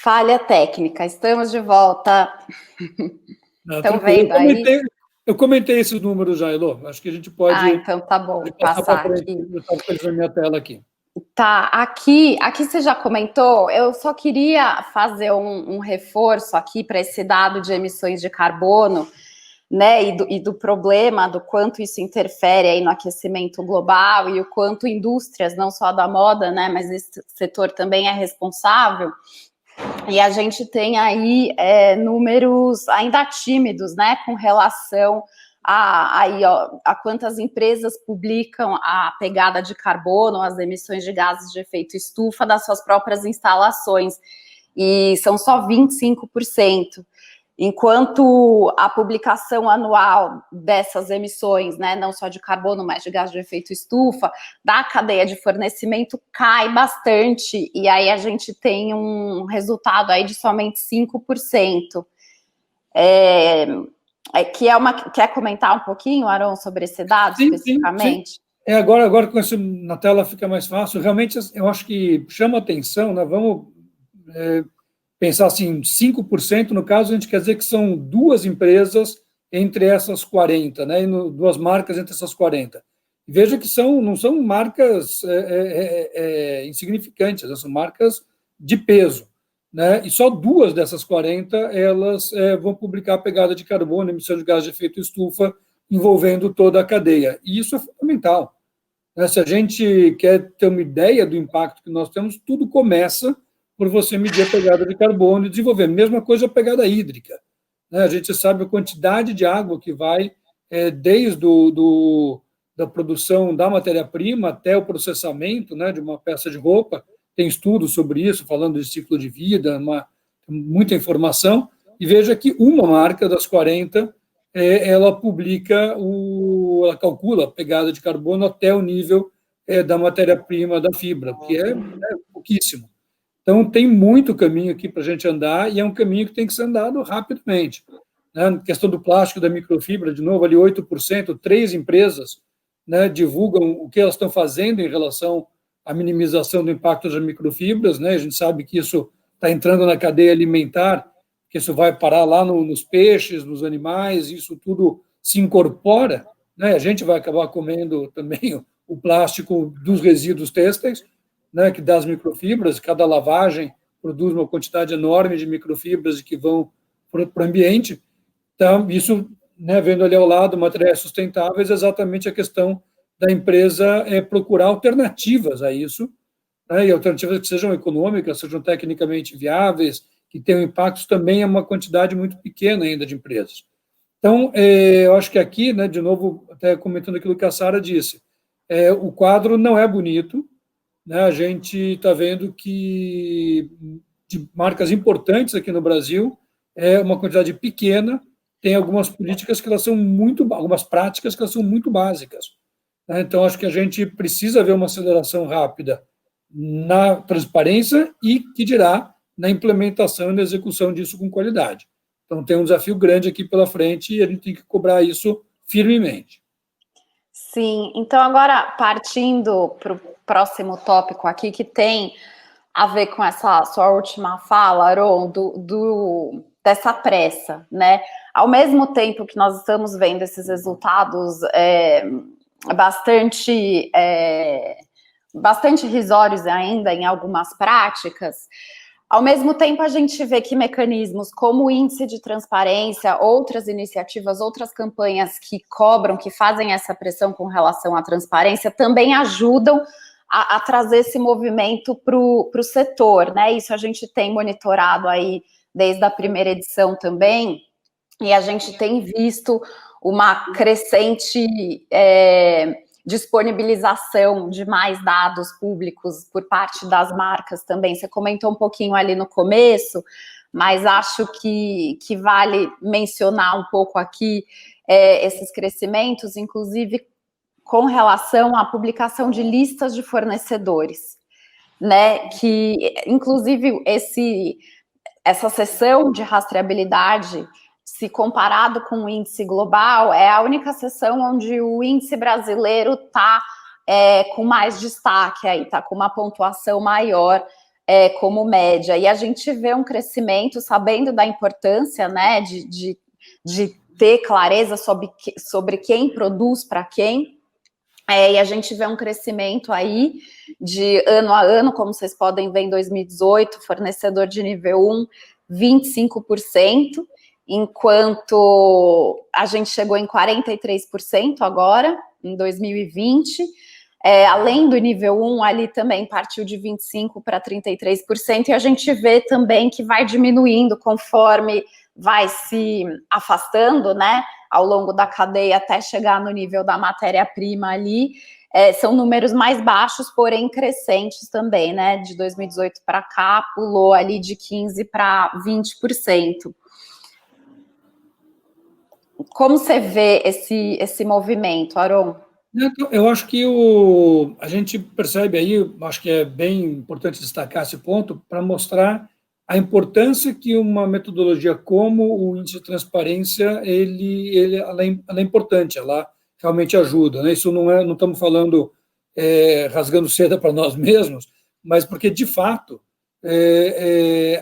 Falha técnica, estamos de volta. Estão vendo aí? Eu comentei esses números já, Elô. Acho que a gente pode... então tá bom, passar aqui. Eu estava utilizando a minha tela aqui. Tá, aqui você já comentou, eu só queria fazer um reforço aqui para esse dado de emissões de carbono, né, e do problema, do quanto isso interfere aí no aquecimento global e o quanto indústrias, não só da moda, né, mas esse setor também é responsável. E a gente tem aí números ainda tímidos, né, com relação a quantas empresas publicam a pegada de carbono, as emissões de gases de efeito estufa das suas próprias instalações, e são só 25%, enquanto a publicação anual dessas emissões, né, não só de carbono, mas de gás de efeito estufa, da cadeia de fornecimento cai bastante, e aí a gente tem um resultado aí de somente 5%. Quer comentar um pouquinho, Aron, sobre esse dado especificamente? Sim. Agora com isso na tela fica mais fácil. Realmente, eu acho que chama atenção, né? Vamos pensar assim, 5%, no caso, a gente quer dizer que são duas empresas entre essas 40, né? E duas marcas entre essas 40. Veja que não são marcas insignificantes, são marcas de peso. Né? E só duas dessas 40 elas vão publicar a pegada de carbono, emissão de gás de efeito estufa, envolvendo toda a cadeia. E isso é fundamental. Né? Se a gente quer ter uma ideia do impacto que nós temos, tudo começa por você medir a pegada de carbono e desenvolver. Mesma coisa a pegada hídrica. Né? A gente sabe a quantidade de água que vai desde da produção da matéria-prima até o processamento, né, de uma peça de roupa. Tem estudos sobre isso, falando de ciclo de vida, muita informação, e veja que uma marca das 40, ela ela calcula a pegada de carbono até o nível da matéria-prima da fibra, que é pouquíssimo. Então, tem muito caminho aqui para a gente andar, e é um caminho que tem que ser andado rapidamente. Né? Na questão do plástico, da microfibra, de novo, ali 8%, 3 empresas, né, divulgam o que elas estão fazendo em relação a minimização do impacto das microfibras, né? A gente sabe que isso está entrando na cadeia alimentar, que isso vai parar lá nos peixes, nos animais, isso tudo se incorpora, né? A gente vai acabar comendo também o plástico dos resíduos têxteis, né? Que das microfibras, cada lavagem produz uma quantidade enorme de microfibras que vão para o ambiente. Então, isso, né, vendo ali ao lado materiais sustentáveis, é exatamente a questão da empresa procurar alternativas a isso, né, e alternativas que sejam econômicas, sejam tecnicamente viáveis, que tenham impactos também a uma quantidade muito pequena ainda de empresas. Então, eu acho que aqui, né, de novo, até comentando aquilo que a Sara disse, o quadro não é bonito, né, a gente está vendo que de marcas importantes aqui no Brasil é uma quantidade pequena, tem algumas políticas que elas são algumas práticas que elas são muito básicas. Então, acho que a gente precisa ver uma aceleração rápida na transparência e, que dirá, na implementação e na execução disso com qualidade. Então, tem um desafio grande aqui pela frente e a gente tem que cobrar isso firmemente. Sim, então agora partindo para o próximo tópico aqui, que tem a ver com essa sua última fala, Aron, dessa pressa, né? Ao mesmo tempo que nós estamos vendo esses resultados bastante risórios ainda em algumas práticas, Ao mesmo tempo, a gente vê que mecanismos como o índice de transparência, outras iniciativas, outras campanhas que cobram, que fazem essa pressão com relação à transparência, também ajudam a trazer esse movimento para o setor, né? Isso a gente tem monitorado aí desde a primeira edição também, e a gente tem visto uma crescente disponibilização de mais dados públicos por parte das marcas também. Você comentou um pouquinho ali no começo, mas acho que vale mencionar um pouco aqui esses crescimentos, inclusive com relação à publicação de listas de fornecedores, né? Que, inclusive, essa seção de rastreabilidade, se comparado com o índice global, é a única seção onde o índice brasileiro está com mais destaque aí, está com uma pontuação maior como média. E a gente vê um crescimento, sabendo da importância, né, de ter clareza sobre quem produz para quem, e a gente vê um crescimento aí de ano a ano, como vocês podem ver em 2018, fornecedor de nível 1, 25%, enquanto a gente chegou em 43% agora, em 2020. Além do nível 1, ali também partiu de 25% para 33%, e a gente vê também que vai diminuindo conforme vai se afastando, né, ao longo da cadeia até chegar no nível da matéria-prima ali. São números mais baixos, porém crescentes também, né, de 2018 para cá, pulou ali de 15% para 20%. Como você vê esse movimento, Aron? Eu acho que a gente percebe aí, acho que é bem importante destacar esse ponto, para mostrar a importância que uma metodologia como o índice de transparência, ela é importante, ela realmente ajuda, né? Isso não estamos falando rasgando seda para nós mesmos, mas porque, de fato,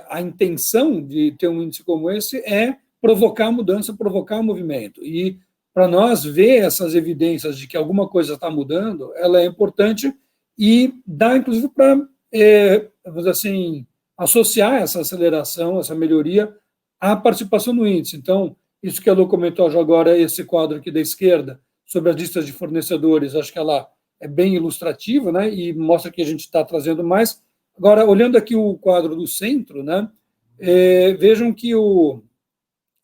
a intenção de ter um índice como esse é provocar mudança, provocar movimento. E para nós ver essas evidências de que alguma coisa está mudando, ela é importante e dá, inclusive, para, vamos dizer assim, associar essa aceleração, essa melhoria à participação no índice. Então, isso que a Lu comentou agora, esse quadro aqui da esquerda, sobre as listas de fornecedores, acho que ela é bem ilustrativa, né, e mostra que a gente está trazendo mais. Agora, olhando aqui o quadro do centro, né, vejam que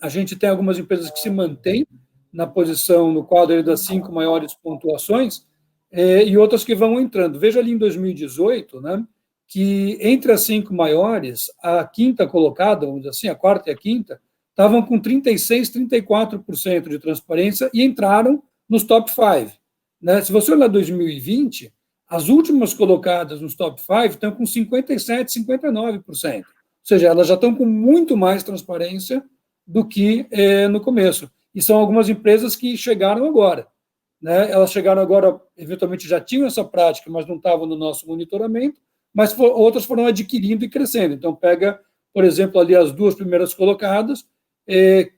a gente tem algumas empresas que se mantêm na posição, no quadro das 5 maiores pontuações, e outras que vão entrando. Veja ali em 2018, né, que entre as 5 maiores, a quinta colocada, vamos dizer assim, a quarta e a quinta, estavam com 36%, 34% de transparência e entraram nos top 5. Né? Se você olhar 2020, as últimas colocadas nos top 5 estão com 57%, 59%. Ou seja, elas já estão com muito mais transparência do que no começo. E são algumas empresas que chegaram agora. Né? Elas chegaram agora, eventualmente já tinham essa prática, mas não estavam no nosso monitoramento, mas outras foram adquirindo e crescendo. Então, pega, por exemplo, ali as 2 primeiras colocadas,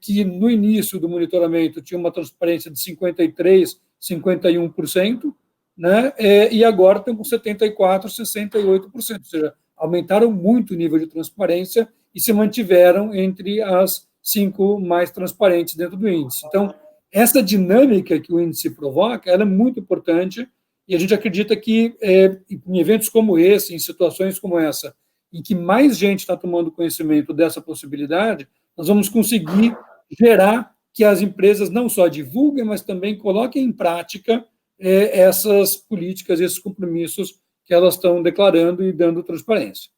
que no início do monitoramento tinha uma transparência de 53%, 51%, né? E agora estão com 74%, 68%. Ou seja, aumentaram muito o nível de transparência e se mantiveram entre as 5 mais transparentes dentro do índice. Então, essa dinâmica que o índice provoca, ela é muito importante e a gente acredita que em eventos como esse, em situações como essa, em que mais gente está tomando conhecimento dessa possibilidade, nós vamos conseguir gerar que as empresas não só divulguem, mas também coloquem em prática essas políticas, esses compromissos que elas estão declarando e dando transparência.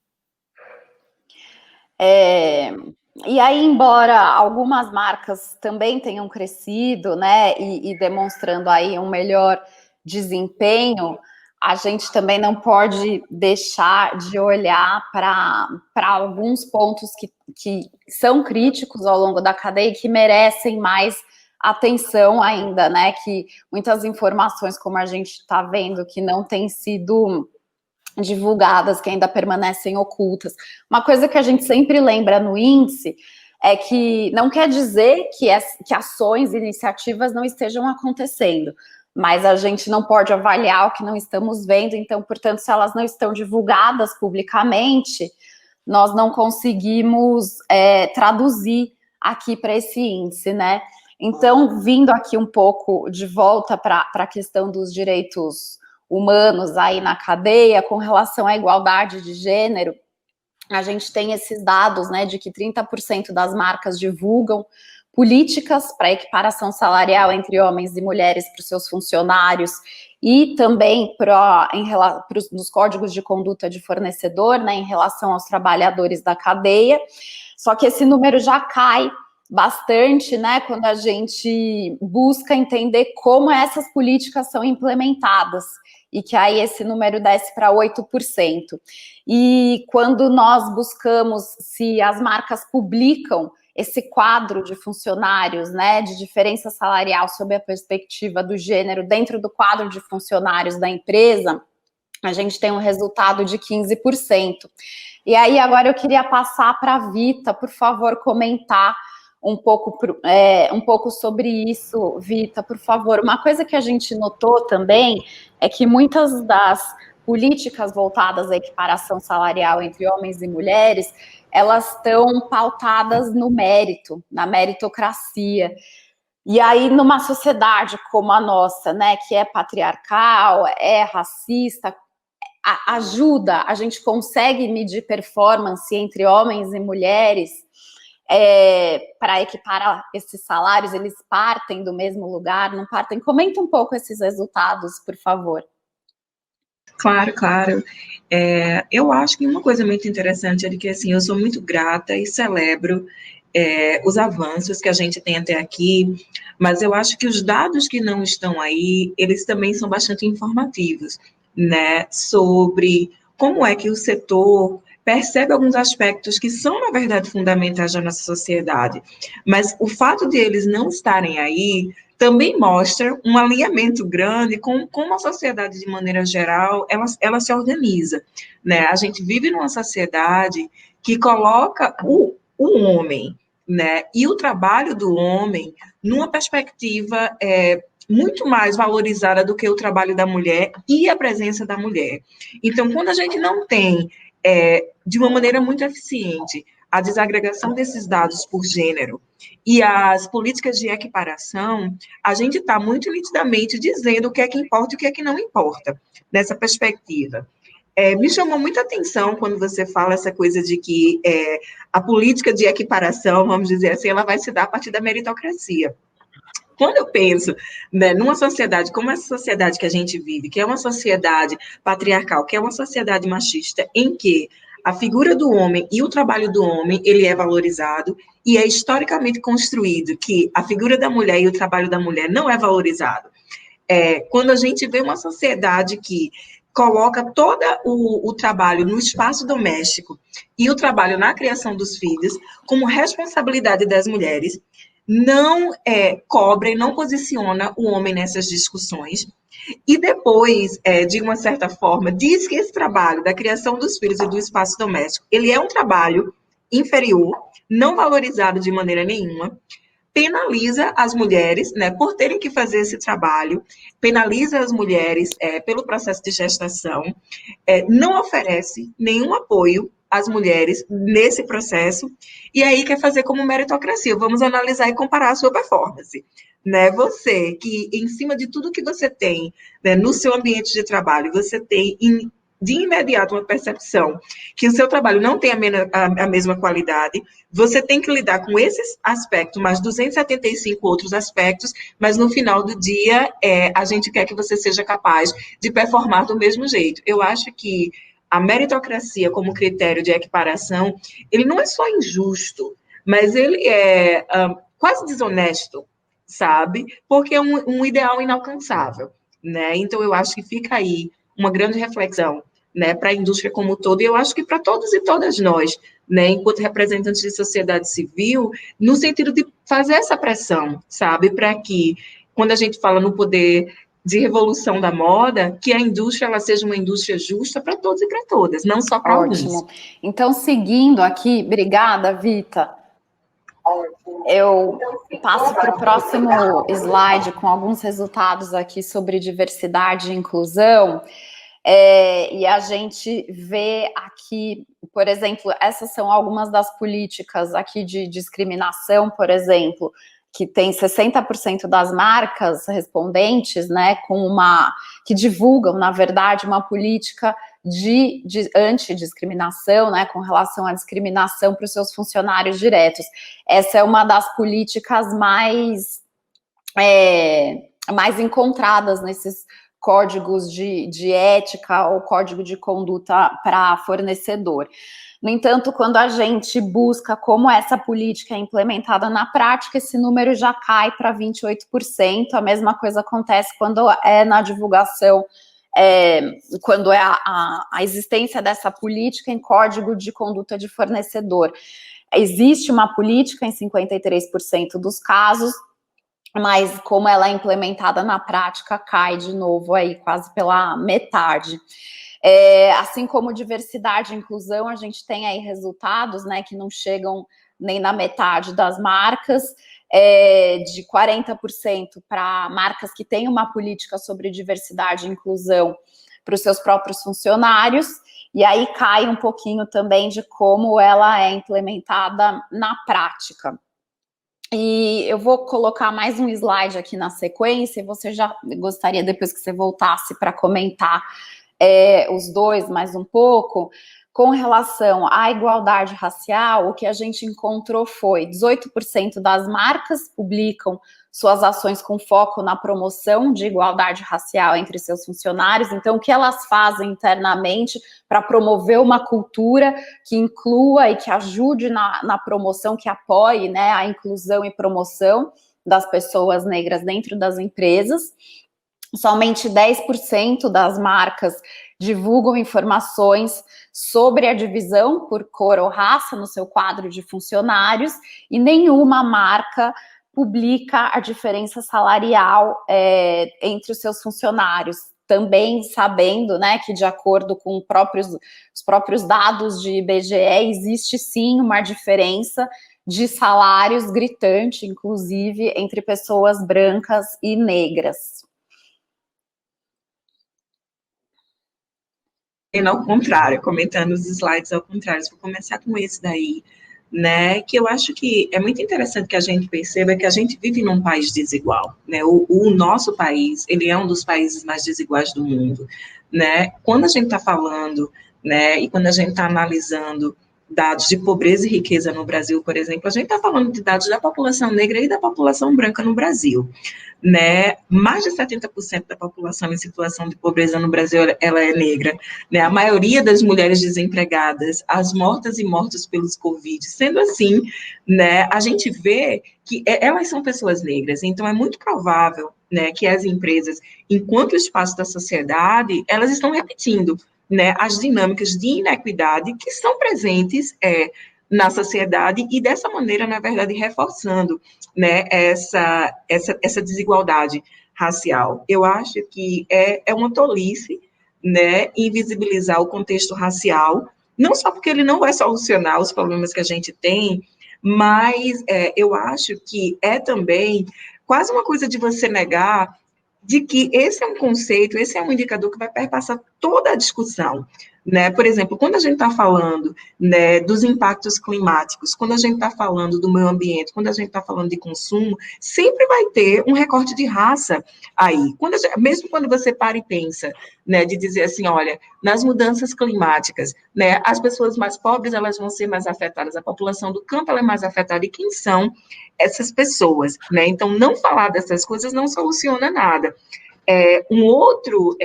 E aí, embora algumas marcas também tenham crescido, né, e demonstrando aí um melhor desempenho, a gente também não pode deixar de olhar para alguns pontos que são críticos ao longo da cadeia e que merecem mais atenção ainda, né, que muitas informações, como a gente está vendo, que não têm sido divulgadas, que ainda permanecem ocultas. Uma coisa que a gente sempre lembra no índice é que não quer dizer que ações, iniciativas não estejam acontecendo, mas a gente não pode avaliar o que não estamos vendo, então, portanto, se elas não estão divulgadas publicamente, nós não conseguimos traduzir aqui para esse índice, né? Então, vindo aqui um pouco de volta para a questão dos direitos humanos aí na cadeia, com relação à igualdade de gênero, a gente tem esses dados, né, de que 30% das marcas divulgam políticas para equiparação salarial entre homens e mulheres para os seus funcionários e também nos códigos de conduta de fornecedor, né, em relação aos trabalhadores da cadeia. Só que esse número já cai bastante, né, quando a gente busca entender como essas políticas são implementadas, e que aí esse número desce para 8%. E quando nós buscamos se as marcas publicam esse quadro de funcionários, né, de diferença salarial sob a perspectiva do gênero dentro do quadro de funcionários da empresa, a gente tem um resultado de 15%. E aí agora eu queria passar para a Vita, por favor, comentar um pouco sobre isso, Vita, por favor. Uma coisa que a gente notou também é que muitas das políticas voltadas à equiparação salarial entre homens e mulheres, elas estão pautadas no mérito, na meritocracia. E aí, numa sociedade como a nossa, né, que é patriarcal, é racista, ajuda, a gente consegue medir performance entre homens e mulheres, para equiparar esses salários, eles partem do mesmo lugar, não partem? Comenta um pouco esses resultados, por favor. Claro, claro. Eu acho que uma coisa muito interessante é de que, assim, eu sou muito grata e celebro os avanços que a gente tem até aqui, mas eu acho que os dados que não estão aí, eles também são bastante informativos, né, sobre como é que o setor percebe alguns aspectos que são, na verdade, fundamentais da nossa sociedade, mas o fato de eles não estarem aí também mostra um alinhamento grande com como a sociedade, de maneira geral, ela se organiza, né? A gente vive numa sociedade que coloca o homem, né, e o trabalho do homem numa perspectiva muito mais valorizada do que o trabalho da mulher e a presença da mulher. Então, quando a gente não tem, de uma maneira muito eficiente, a desagregação desses dados por gênero e as políticas de equiparação, a gente está muito nitidamente dizendo o que é que importa e o que é que não importa, nessa perspectiva. Me chamou muita atenção quando você fala essa coisa de que a política de equiparação, vamos dizer assim, ela vai se dar a partir da meritocracia. Quando eu penso, né, numa sociedade como essa sociedade que a gente vive, que é uma sociedade patriarcal, que é uma sociedade machista, em que a figura do homem e o trabalho do homem, ele é valorizado, e é historicamente construído que a figura da mulher e o trabalho da mulher não é valorizado. Quando a gente vê uma sociedade que coloca todo o trabalho no espaço doméstico e o trabalho na criação dos filhos como responsabilidade das mulheres, não cobra e não posiciona o homem nessas discussões, e depois, de uma certa forma, diz que esse trabalho da criação dos filhos e do espaço doméstico, ele é um trabalho inferior, não valorizado de maneira nenhuma, penaliza as mulheres, né, por terem que fazer esse trabalho, penaliza as mulheres pelo processo de gestação, não oferece nenhum apoio às mulheres nesse processo, e aí quer fazer como meritocracia. Vamos analisar e comparar a sua performance. Né? Você, que em cima de tudo que você tem, né, no seu ambiente de trabalho, você tem de imediato uma percepção que o seu trabalho não tem a mesma qualidade, você tem que lidar com esses aspectos, mais 275 outros aspectos, mas no final do dia, a gente quer que você seja capaz de performar do mesmo jeito. Eu acho que a meritocracia como critério de equiparação, ele não é só injusto, mas ele é quase desonesto, sabe? Porque é um ideal inalcançável, né? Então, eu acho que fica aí uma grande reflexão, né, para a indústria como um todo, e eu acho que para todos e todas nós, né, enquanto representantes de sociedade civil, no sentido de fazer essa pressão, sabe, para que, quando a gente fala no poder de revolução da moda, que a indústria ela seja uma indústria justa para todos e para todas, não só para alguns. Ótimo. Então, seguindo aqui, obrigada, Vita. Eu passo para o próximo slide com alguns resultados aqui sobre diversidade e inclusão. E a gente vê aqui por exemplo, essas são algumas das políticas aqui de discriminação, por exemplo, que tem 60% das marcas respondentes, né, que divulgam, na verdade, uma política de antidiscriminação, né, com relação à discriminação para os seus funcionários diretos. Essa é uma das políticas mais encontradas nesses códigos de ética ou código de conduta para fornecedor. No entanto, quando a gente busca como essa política é implementada na prática, esse número já cai para 28%. A mesma coisa acontece quando é na divulgação, quando é a existência dessa política em código de conduta de fornecedor. Existe uma política em 53% dos casos, mas como ela é implementada na prática, cai de novo aí quase pela metade. Assim como diversidade e inclusão, a gente tem aí resultados, né, que não chegam nem na metade das marcas, de 40% para marcas que têm uma política sobre diversidade e inclusão para os seus próprios funcionários, e aí cai um pouquinho também de como ela é implementada na prática. E eu vou colocar mais um slide aqui na sequência, e você já gostaria, depois que você voltasse, para comentar os dois mais um pouco. Com relação à igualdade racial, o que a gente encontrou foi 18% das marcas publicam suas ações com foco na promoção de igualdade racial entre seus funcionários. Então, o que elas fazem internamente para promover uma cultura que inclua e que ajude na promoção, que apoie, né, a inclusão e promoção das pessoas negras dentro das empresas. Somente 10% das marcas divulgam informações sobre a divisão por cor ou raça no seu quadro de funcionários, e nenhuma marca publica a diferença salarial entre os seus funcionários, também sabendo, né, que de acordo com os próprios dados de IBGE, existe sim uma diferença de salários gritante, inclusive, entre pessoas brancas e negras. E ao contrário, comentando os slides ao contrário, vou começar com esse daí, né, que eu acho que é muito interessante que a gente perceba que a gente vive num país desigual, né, o nosso país, ele é um dos países mais desiguais do mundo, né, quando a gente está falando, né, e quando a gente está analisando dados de pobreza e riqueza no Brasil, por exemplo, a gente está falando de dados da população negra e da população branca no Brasil, né, mais de 70% da população em situação de pobreza no Brasil, ela é negra, né, a maioria das mulheres desempregadas, as mortas e mortos pelos Covid, sendo assim, né, a gente vê que elas são pessoas negras, então é muito provável, né, que as empresas, enquanto espaço da sociedade, elas estão repetindo, né, as dinâmicas de inequidade que são presentes na sociedade e dessa maneira, na verdade, reforçando, né, essa desigualdade racial. Eu acho que é uma tolice, né, invisibilizar o contexto racial, não só porque ele não vai solucionar os problemas que a gente tem, mas eu acho que é também quase uma coisa de você negar de que esse é um conceito, esse é um indicador que vai perpassar toda a discussão, né? Por exemplo, quando a gente está falando, né, dos impactos climáticos, quando a gente está falando do meio ambiente, quando a gente está falando de consumo, sempre vai ter um recorte de raça aí. Mesmo quando você para e pensa, né, de dizer assim, olha, nas mudanças climáticas, né, as pessoas mais pobres, elas vão ser mais afetadas, a população do campo, ela é mais afetada, e quem são essas pessoas, né? Então, não falar dessas coisas não soluciona nada. Um outro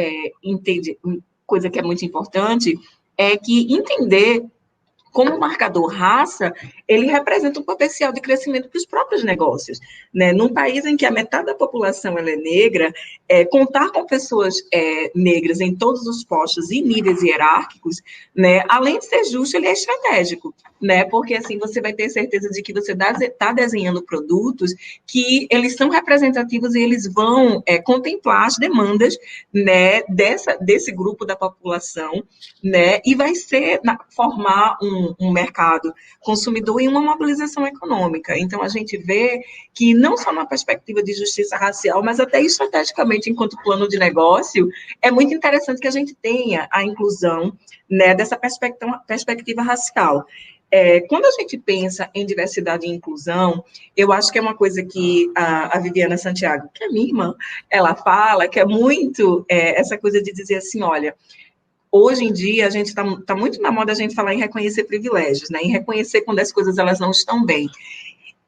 coisa que é muito importante é que entender como o marcador raça, ele representa um potencial de crescimento para os próprios negócios, né? Num país em que a metade da população ela é negra, contar com pessoas negras em todos os postos e níveis hierárquicos, né? Além de ser justo, ele é estratégico, né? Porque assim você vai ter certeza de que você está desenhando produtos que eles são representativos e eles vão contemplar as demandas, né, desse grupo da população, né? E vai formar um mercado consumidor e uma mobilização econômica. Então, a gente vê que, não só na perspectiva de justiça racial, mas até estrategicamente, enquanto plano de negócio, é muito interessante que a gente tenha a inclusão, né, dessa perspectiva racial. Quando a gente pensa em diversidade e inclusão, eu acho que é uma coisa que a Viviana Santiago, que é minha irmã, ela fala, que é muito essa coisa de dizer assim, olha, hoje em dia a gente está muito na moda a gente falar em reconhecer privilégios, né, em reconhecer quando as coisas elas não estão bem.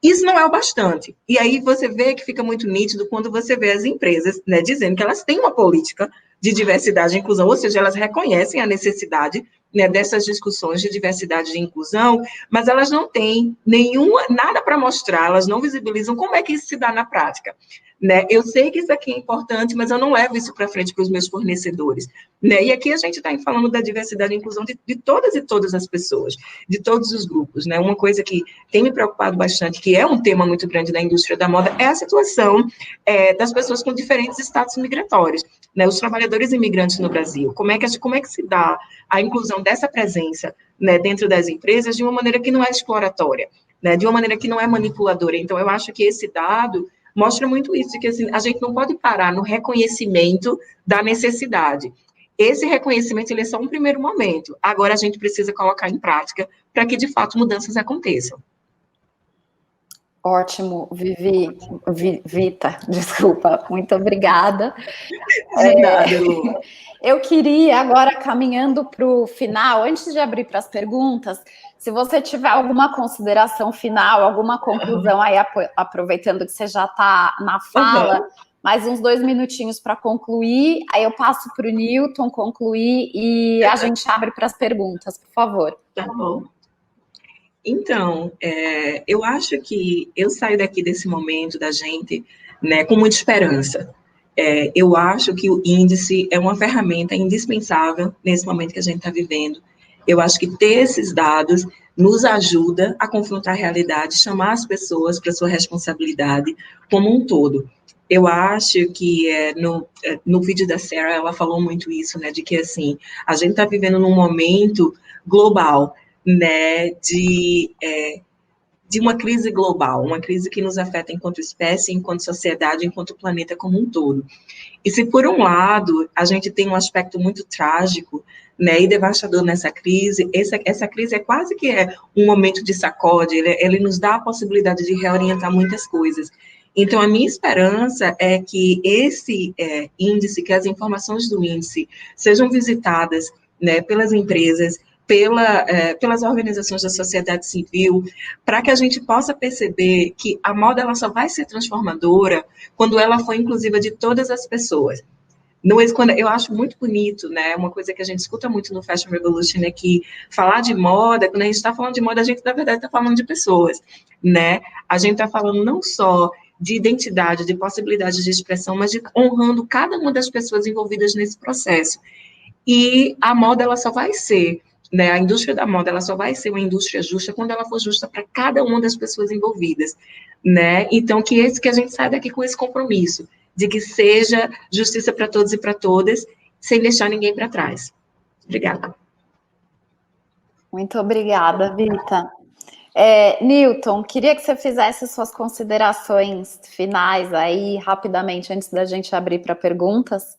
Isso não é o bastante. E aí você vê que fica muito nítido quando você vê as empresas, né, dizendo que elas têm uma política de diversidade e inclusão, ou seja, elas reconhecem a necessidade, né, dessas discussões de diversidade e inclusão, mas elas não têm nada para mostrar, elas não visibilizam como é que isso se dá na prática. Né? Eu sei que isso aqui é importante, mas eu não levo isso para frente para os meus fornecedores. Né? E aqui a gente está falando da diversidade e inclusão de todas e todas as pessoas, de todos os grupos. Né? Uma coisa que tem me preocupado bastante, que é um tema muito grande da indústria da moda, é a situação das pessoas com diferentes status migratórios, né? Os trabalhadores imigrantes no Brasil. Como é que se dá a inclusão dessa presença, né, dentro das empresas de uma maneira que não é exploratória, né, de uma maneira que não é manipuladora. Então, eu acho que esse dado mostra muito isso, que assim, a gente não pode parar no reconhecimento da necessidade. Esse reconhecimento ele é só um primeiro momento. Agora a gente precisa colocar em prática para que, de fato, mudanças aconteçam. Ótimo, Vita, desculpa, muito obrigada. De nada, Lu. Eu queria, agora caminhando para o final, antes de abrir para as perguntas, se você tiver alguma consideração final, alguma conclusão aí, aproveitando que você já está na fala, mais uns 2 minutinhos para concluir, aí eu passo para o Newton concluir e a gente abre para as perguntas, por favor. Tá bom. Então, eu acho que eu saio daqui desse momento da gente, né, com muita esperança. Eu acho que o índice é uma ferramenta indispensável nesse momento que a gente está vivendo. Eu acho que ter esses dados nos ajuda a confrontar a realidade, chamar as pessoas para sua responsabilidade como um todo. Eu acho que no vídeo da Sarah, ela falou muito isso, né, de que, assim, a gente está vivendo num momento global, né, de uma crise global, uma crise que nos afeta enquanto espécie, enquanto sociedade, enquanto planeta como um todo. E se, por um lado, a gente tem um aspecto muito trágico, né, e devastador nessa crise, essa crise é quase que um momento de sacode, ele nos dá a possibilidade de reorientar muitas coisas. Então, a minha esperança é que esse índice, que as informações do índice sejam visitadas, né, pelas empresas, pelas organizações da sociedade civil, para que a gente possa perceber que a moda ela só vai ser transformadora quando ela for inclusiva de todas as pessoas. Eu acho muito bonito, né? Uma coisa que a gente escuta muito no Fashion Revolution é que falar de moda, quando a gente está falando de moda, a gente, na verdade, está falando de pessoas, né? A gente está falando não só de identidade, de possibilidade de expressão, mas de honrando cada uma das pessoas envolvidas nesse processo. E a moda, ela só vai ser, né, a indústria da moda, ela só vai ser uma indústria justa quando ela for justa para cada uma das pessoas envolvidas, né? Então, que a gente saia daqui com esse compromisso, de que seja justiça para todos e para todas, sem deixar ninguém para trás. Obrigada. Muito obrigada, Vita. Newton, queria que você fizesse suas considerações finais aí, rapidamente, antes da gente abrir para perguntas.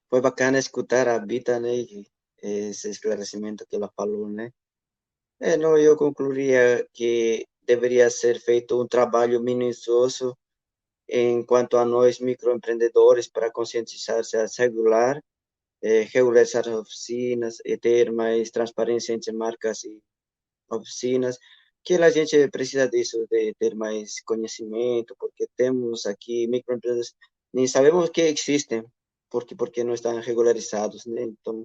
Foi bacana escutar a Vita, né, esse esclarecimento que ela falou, né? Não, eu concluiria que deveria ser feito um trabalho minucioso enquanto a nós microempreendedores para conscientizar-se a regularizar as oficinas e ter mais transparência entre marcas e oficinas, que a gente precisa disso, de ter mais conhecimento, porque temos aqui microempresas, nem sabemos que existem, porque não estão regularizados, né? Então,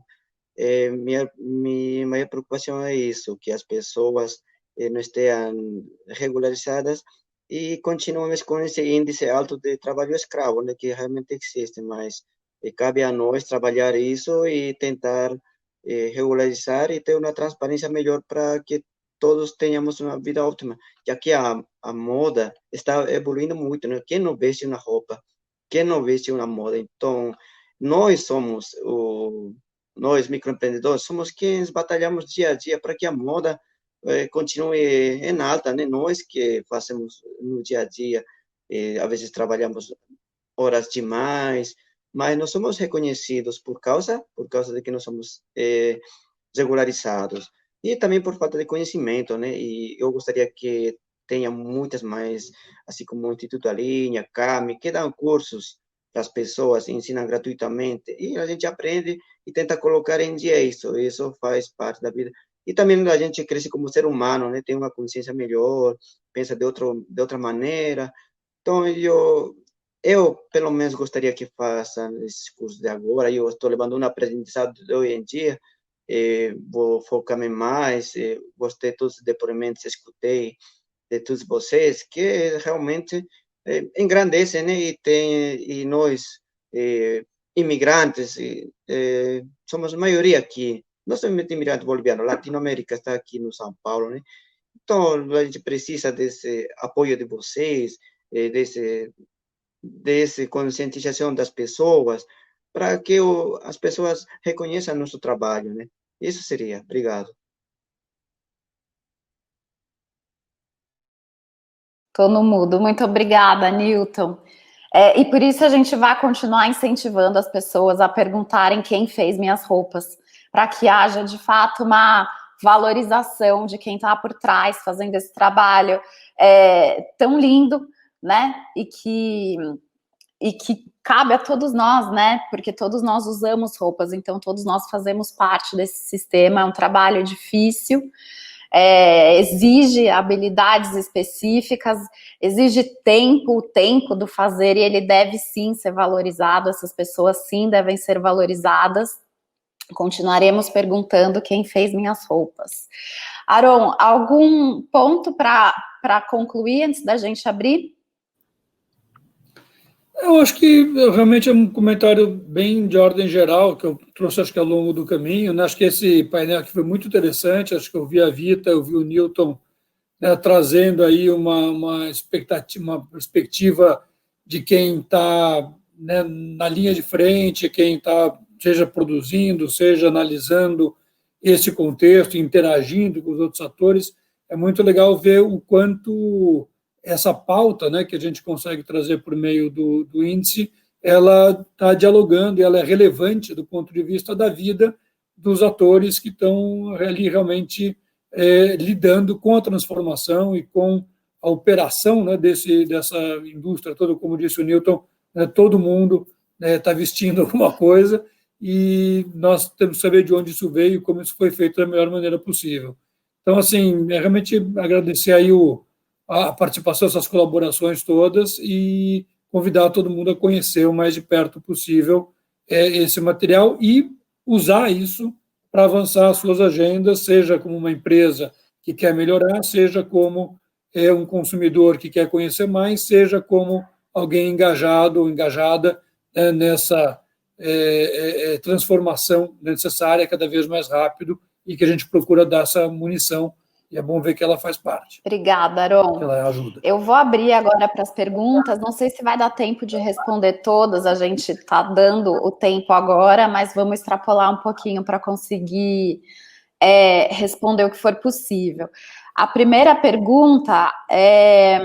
minha maior preocupação é isso, que as pessoas não estejam regularizadas e continuamos com esse índice alto de trabalho escravo, né, que realmente existe, mas cabe a nós trabalhar isso e tentar regularizar e ter uma transparência melhor para que todos tenhamos uma vida ótima, já que a moda está evoluindo muito, né? Quem não veste uma roupa? Quem não veste uma moda? Então, nós somos nós microempreendedores somos quem batalhamos dia a dia para que a moda continue em alta, né? Nós que fazemos no dia a dia, às vezes trabalhamos horas demais, mas nós somos reconhecidos por causa de que nós somos regularizados e também por falta de conhecimento, né? E eu gostaria que tenha muitas mais, assim como o Instituto Alinha, CAMI, que dão cursos para as pessoas, ensinam gratuitamente e a gente aprende e tenta colocar em dia isso faz parte da vida. E também a gente cresce como ser humano, né? Tem uma consciência melhor, pensa de outra maneira. Então, eu pelo menos gostaria que façam esses cursos de agora. Eu estou levando um aprendizado de hoje em dia, vou focar-me mais, gostei de todos os depoimentos, escutei de todos vocês, que realmente engrandecem, né? E nós, imigrantes, somos a maioria aqui. Não somente imigrantes bolivianos, Latinoamérica está aqui no São Paulo, né? Então, a gente precisa desse apoio de vocês, desse conscientização das pessoas, para que as pessoas reconheçam nosso trabalho, né? Isso seria. Obrigado. Tô no mudo. Muito obrigada, Newton. E por isso a gente vai continuar incentivando as pessoas a perguntarem quem fez minhas roupas, para que haja, de fato, uma valorização de quem está por trás fazendo esse trabalho tão lindo, né? E que cabe a todos nós, né? Porque todos nós usamos roupas, então todos nós fazemos parte desse sistema. É um trabalho difícil, exige habilidades específicas, exige tempo, o tempo do fazer, e ele deve sim ser valorizado, essas pessoas sim devem ser valorizadas. Continuaremos perguntando quem fez minhas roupas. Aron, algum ponto para concluir antes da gente abrir? Eu acho que realmente é um comentário bem de ordem geral, que eu trouxe, acho que ao longo do caminho, né? Acho que esse painel aqui foi muito interessante, acho que eu vi a Vita, eu vi o Newton, né, trazendo aí uma perspectiva de quem está, né, na linha de frente, quem está, seja produzindo, seja analisando esse contexto, interagindo com os outros atores. É muito legal ver o quanto essa pauta, né, que a gente consegue trazer por meio do índice, ela está dialogando e ela é relevante do ponto de vista da vida dos atores que estão ali realmente lidando com a transformação e com a operação, né, dessa indústria toda. Como disse o Newton, né, todo mundo está vestindo alguma coisa e nós temos que saber de onde isso veio e como isso foi feito da melhor maneira possível. Então, assim, realmente agradecer aí a participação dessas colaborações todas e convidar todo mundo a conhecer o mais de perto possível esse material e usar isso para avançar as suas agendas, seja como uma empresa que quer melhorar, seja como um consumidor que quer conhecer mais, seja como alguém engajado ou engajada nessa transformação necessária cada vez mais rápido e que a gente procura dar essa munição. E é bom ver que ela faz parte. Obrigada, Aron. Ela ajuda. Eu vou abrir agora para as perguntas. Não sei se vai dar tempo de responder todas. A gente está dando o tempo agora, mas vamos extrapolar um pouquinho para conseguir responder o que for possível. A primeira pergunta é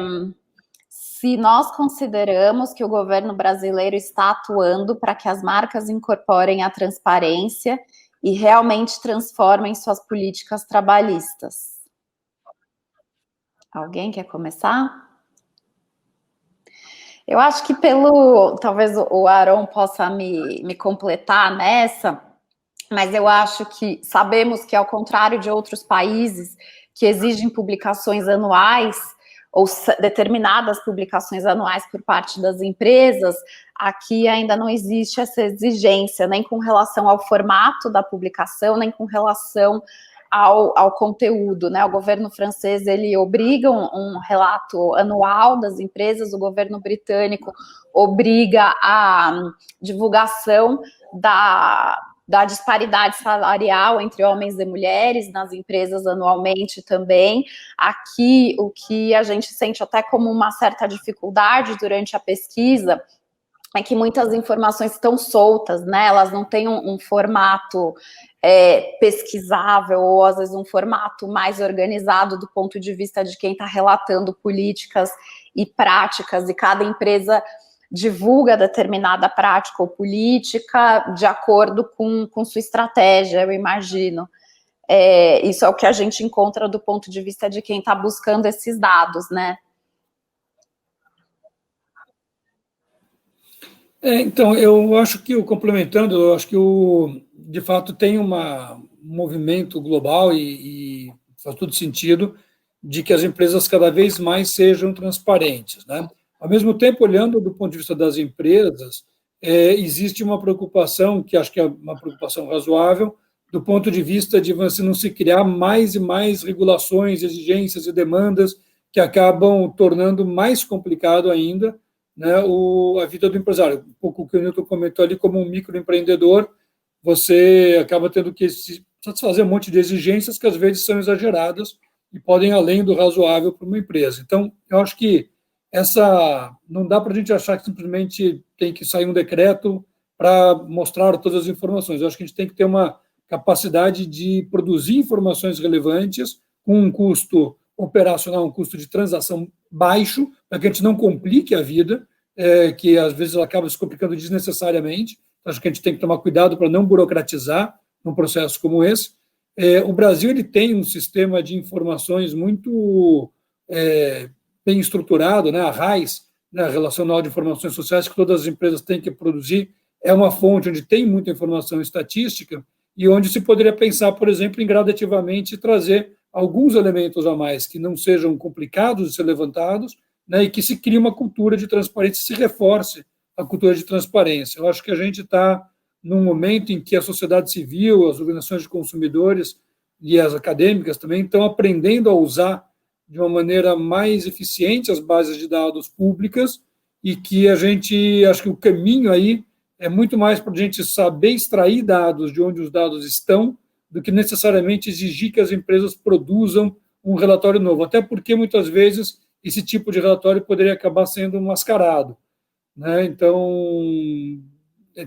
se nós consideramos que o governo brasileiro está atuando para que as marcas incorporem a transparência e realmente transformem suas políticas trabalhistas. Alguém quer começar? Eu acho que talvez o Aron possa me completar nessa, mas eu acho que sabemos que, ao contrário de outros países que exigem publicações anuais, ou determinadas publicações anuais por parte das empresas, aqui ainda não existe essa exigência, nem com relação ao formato da publicação, nem com relação ao conteúdo, né? O governo francês, ele obriga um relato anual das empresas, o governo britânico obriga a divulgação da disparidade salarial entre homens e mulheres nas empresas anualmente também. Aqui, o que a gente sente até como uma certa dificuldade durante a pesquisa é que muitas informações estão soltas, né? Elas não têm um formato pesquisável, ou às vezes um formato mais organizado do ponto de vista de quem está relatando políticas e práticas, e cada empresa divulga determinada prática ou política de acordo com sua estratégia, eu imagino. Isso é o que a gente encontra do ponto de vista de quem está buscando esses dados, né? Então, eu acho que, complementando, eu acho que de fato tem um movimento global e faz todo sentido de que as empresas cada vez mais sejam transparentes, né? Ao mesmo tempo, olhando do ponto de vista das empresas, existe uma preocupação, que acho que é uma preocupação razoável, do ponto de vista de você não se criar mais e mais regulações, exigências e demandas que acabam tornando mais complicado ainda, né, a vida do empresário. Um pouco o que o Newton comentou ali, como um microempreendedor, você acaba tendo que satisfazer um monte de exigências que às vezes são exageradas e podem ir além do razoável para uma empresa. Então, eu acho que não dá para a gente achar que simplesmente tem que sair um decreto para mostrar todas as informações. Eu acho que a gente tem que ter uma capacidade de produzir informações relevantes com um custo operacional, um custo de transação baixo, para que a gente não complique a vida, que às vezes ela acaba se complicando desnecessariamente. Acho que a gente tem que tomar cuidado para não burocratizar num processo como esse. O Brasil ele tem um sistema de informações muito bem estruturado, né? A RAIS, né? A Relacional de Informações Sociais, que todas as empresas têm que produzir, é uma fonte onde tem muita informação estatística e onde se poderia pensar, por exemplo, em gradativamente trazer alguns elementos a mais que não sejam complicados de ser levantados, né, e que se crie uma cultura de transparência, se reforce a cultura de transparência. Eu acho que a gente está num momento em que a sociedade civil, as organizações de consumidores e as acadêmicas também estão aprendendo a usar de uma maneira mais eficiente as bases de dados públicas e que acho que o caminho aí é muito mais para a gente saber extrair dados de onde os dados estão do que necessariamente exigir que as empresas produzam um relatório novo, até porque muitas vezes esse tipo de relatório poderia acabar sendo mascarado, né? Então,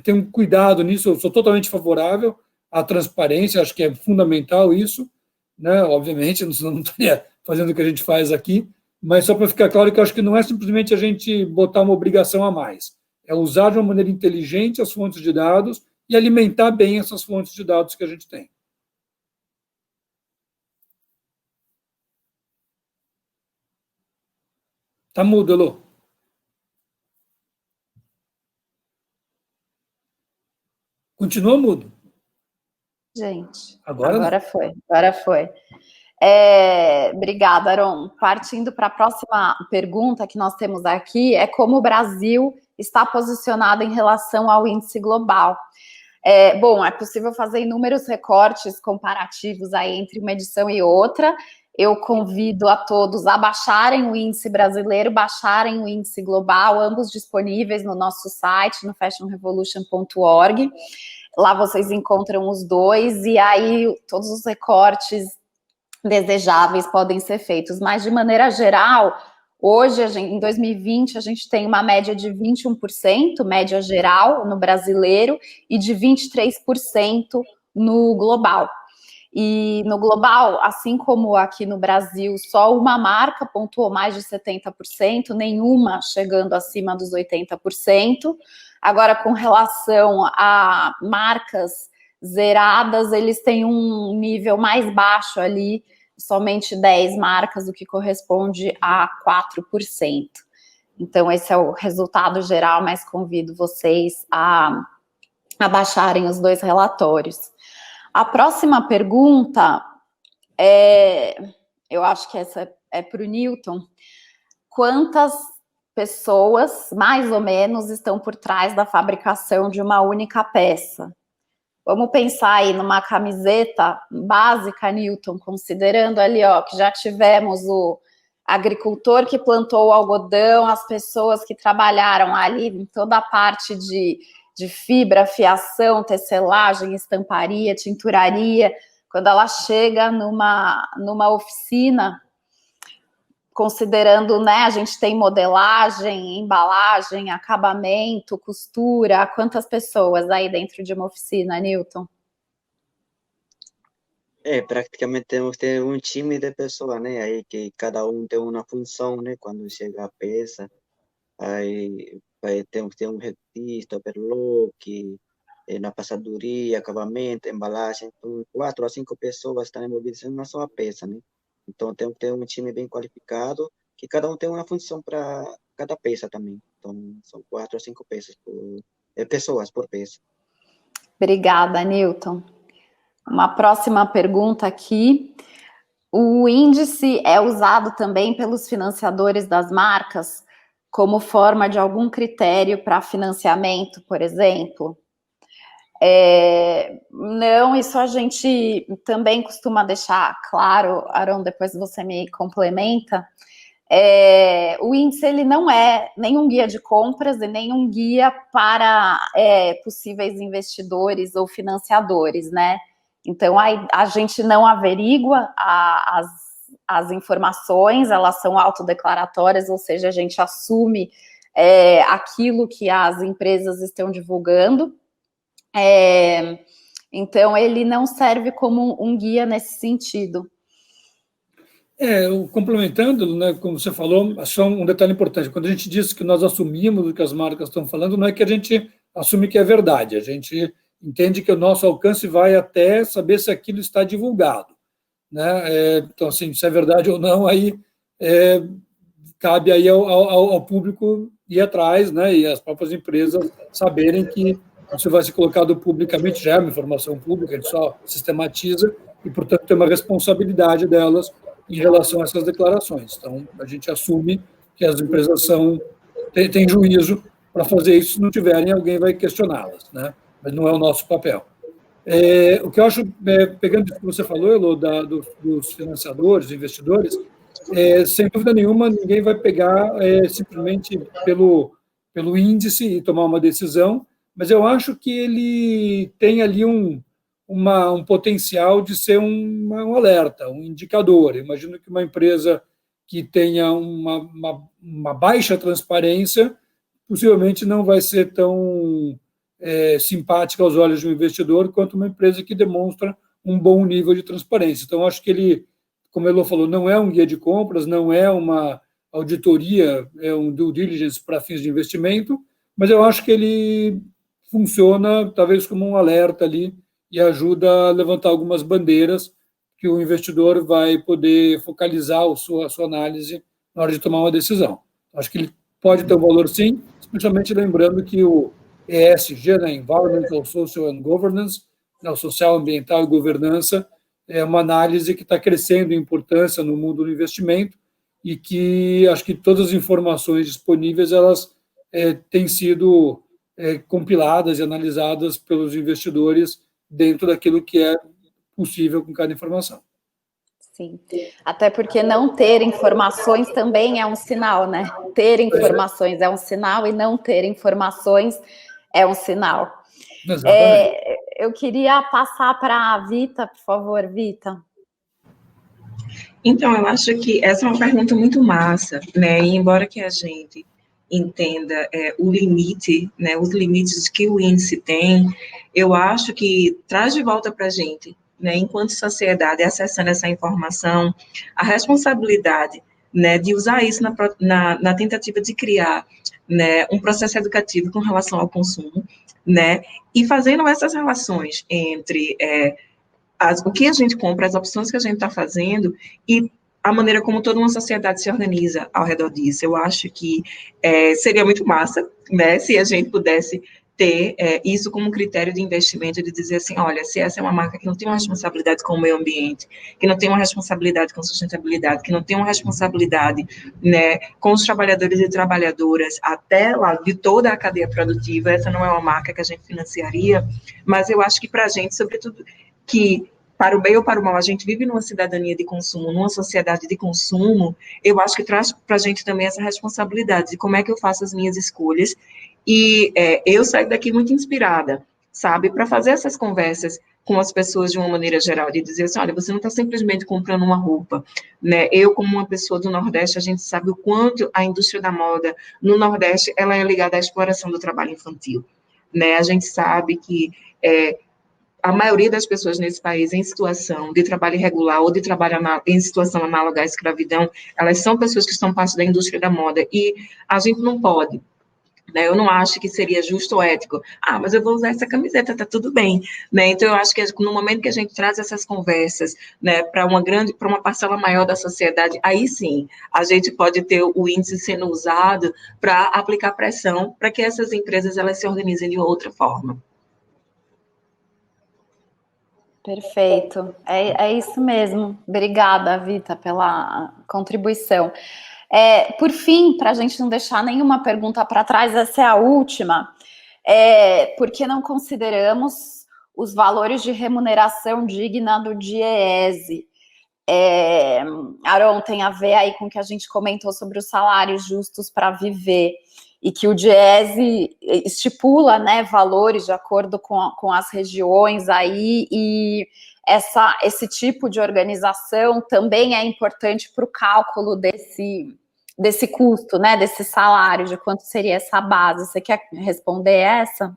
tem um cuidado nisso, eu sou totalmente favorável à transparência, acho que é fundamental isso, né? Obviamente, não estaria fazendo o que a gente faz aqui, mas só para ficar claro que eu acho que não é simplesmente a gente botar uma obrigação a mais, é usar de uma maneira inteligente as fontes de dados e alimentar bem essas fontes de dados que a gente tem. Tá mudo, Elô. Continua mudo. Gente, Agora foi. Obrigada, Aron. Partindo para a próxima pergunta que nós temos aqui, é como o Brasil está posicionado em relação ao índice global. Bom, é possível fazer inúmeros recortes comparativos aí entre uma edição e outra. Eu convido a todos a baixarem o índice brasileiro, baixarem o índice global, ambos disponíveis no nosso site, no fashionrevolution.org. Lá vocês encontram os dois, e aí todos os recortes desejáveis podem ser feitos. Mas, de maneira geral, hoje, em 2020, a gente tem uma média de 21%, média geral, no brasileiro, e de 23% no global. E no global, assim como aqui no Brasil, só uma marca pontuou mais de 70%, nenhuma chegando acima dos 80%. Agora, com relação a marcas zeradas, eles têm um nível mais baixo ali, somente 10 marcas, o que corresponde a 4%. Então, esse é o resultado geral, mas convido vocês a baixarem os dois relatórios. A próxima pergunta, eu acho que essa é para o Newton. Quantas pessoas, mais ou menos, estão por trás da fabricação de uma única peça? Vamos pensar aí numa camiseta básica, Newton, considerando ali, que já tivemos o agricultor que plantou o algodão, as pessoas que trabalharam ali em toda a parte de fibra, fiação, tecelagem, estamparia, tinturaria. Quando ela chega numa oficina, considerando, né, a gente tem modelagem, embalagem, acabamento, costura, quantas pessoas aí dentro de uma oficina, Newton? Praticamente temos que ter um time de pessoas, né? Aí que cada um tem uma função, né? Quando chega a peça, aí temos que ter um retista, overlock, na passadoria, acabamento, embalagem. Então, 4 a 5 pessoas estão envolvidas em uma só peça, né? Então, temos que ter um time bem qualificado, que cada um tem uma função para cada peça também. Então, são 4 a 5 pessoas por peça. Obrigada, Newton. Uma próxima pergunta aqui. O índice é usado também pelos financiadores das marcas como forma de algum critério para financiamento, por exemplo? Não, isso a gente também costuma deixar claro, Aaron, depois você me complementa. O índice ele não é nenhum guia de compras e nenhum guia para possíveis investidores ou financiadores, né? Então, a gente não averigua as informações, elas são autodeclaratórias, ou seja, a gente assume aquilo que as empresas estão divulgando. Então, ele não serve como um guia nesse sentido. Complementando, né, como você falou, só um detalhe importante. Quando a gente diz que nós assumimos o que as marcas estão falando, não é que a gente assume que é verdade. A gente entende que o nosso alcance vai até saber se aquilo está divulgado, né? Então, assim, se é verdade ou não, aí cabe aí ao público ir atrás, né, e as próprias empresas saberem que isso vai ser colocado publicamente, já é uma informação pública, a gente só sistematiza e, portanto, tem uma responsabilidade delas em relação a essas declarações. Então, a gente assume que as empresas têm juízo para fazer isso, se não tiverem, alguém vai questioná-las, né? Mas não é o nosso papel. O que eu acho, pegando o que você falou, Elô, dos financiadores, investidores, sem dúvida nenhuma, ninguém vai pegar simplesmente pelo índice e tomar uma decisão, mas eu acho que ele tem ali um potencial de ser um alerta, um indicador. Eu imagino que uma empresa que tenha uma baixa transparência possivelmente não vai ser tão simpática aos olhos de um investidor quanto uma empresa que demonstra um bom nível de transparência. Então, acho que ele, como Elô falou, não é um guia de compras, não é uma auditoria, é um due diligence para fins de investimento, mas eu acho que ele funciona talvez como um alerta ali e ajuda a levantar algumas bandeiras que o investidor vai poder focalizar a sua análise na hora de tomar uma decisão. Acho que ele pode ter um valor, sim, especialmente lembrando que o ESG, né, Environmental, Social and Governance, né, o social, ambiental e governança, é uma análise que está crescendo em importância no mundo do investimento e que acho que todas as informações disponíveis, elas têm sido compiladas e analisadas pelos investidores dentro daquilo que é possível com cada informação. Sim, até porque não ter informações também é um sinal, né? Ter informações é um sinal e não ter informações é um sinal. Eu queria passar para a Vita, por favor, Vita. Então, eu acho que essa é uma pergunta muito massa, né? E embora que a gente entenda o limite, né, os limites que o índice tem, eu acho que traz de volta para a gente, né, enquanto sociedade, acessando essa informação, a responsabilidade, né, de usar isso na tentativa de criar, né, um processo educativo com relação ao consumo, né, e fazendo essas relações entre o que a gente compra, as opções que a gente está fazendo e a maneira como toda uma sociedade se organiza ao redor disso. Eu acho que seria muito massa, né, se a gente pudesse ter isso como critério de investimento, de dizer assim, olha, se essa é uma marca que não tem uma responsabilidade com o meio ambiente, que não tem uma responsabilidade com sustentabilidade, que não tem uma responsabilidade, né, com os trabalhadores e trabalhadoras até lá de toda a cadeia produtiva, essa não é uma marca que a gente financiaria, mas eu acho que para a gente, sobretudo, que para o bem ou para o mal, a gente vive numa cidadania de consumo, numa sociedade de consumo, eu acho que traz para a gente também essa responsabilidade de como é que eu faço as minhas escolhas, e eu saio daqui muito inspirada, sabe, para fazer essas conversas com as pessoas de uma maneira geral, de dizer assim, olha, você não está simplesmente comprando uma roupa, né? Eu, como uma pessoa do Nordeste, a gente sabe o quanto a indústria da moda no Nordeste, ela é ligada à exploração do trabalho infantil, né? A gente sabe que a maioria das pessoas nesse país em situação de trabalho irregular ou de trabalho em situação análoga à escravidão, elas são pessoas que estão parte da indústria da moda, e a gente não pode, né? Eu não acho que seria justo ou ético. Mas eu vou usar essa camiseta, tá tudo bem, né? Então eu acho que no momento que a gente traz essas conversas, né, para uma parcela maior da sociedade, aí sim a gente pode ter o índice sendo usado para aplicar pressão para que essas empresas elas se organizem de outra forma. Perfeito, é isso mesmo. Obrigada, Vita, pela contribuição. Por fim, para a gente não deixar nenhuma pergunta para trás, essa é a última, porque não consideramos os valores de remuneração digna do DIEESE. Aron, tem a ver aí com o que a gente comentou sobre os salários justos para viver, e que o DIEESE estipula, né, valores de acordo com as regiões aí, e esse tipo de organização também é importante para o cálculo desse custo, né, desse salário, de quanto seria essa base. Você quer responder essa?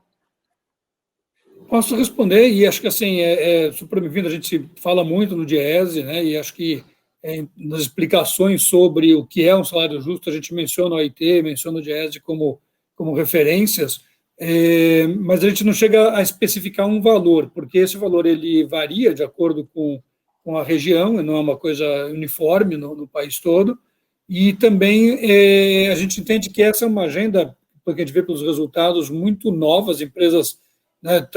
Posso responder, e acho que assim, super bem-vindo, a gente fala muito no DIEESE, né, e acho que nas explicações sobre o que é um salário justo, a gente menciona o OIT, menciona o DIEESE como referências, mas a gente não chega a especificar um valor, porque esse valor ele varia de acordo com a região, não é uma coisa uniforme no país todo, e também a gente entende que essa é uma agenda, porque a gente vê pelos resultados, muito nova, as empresas, né,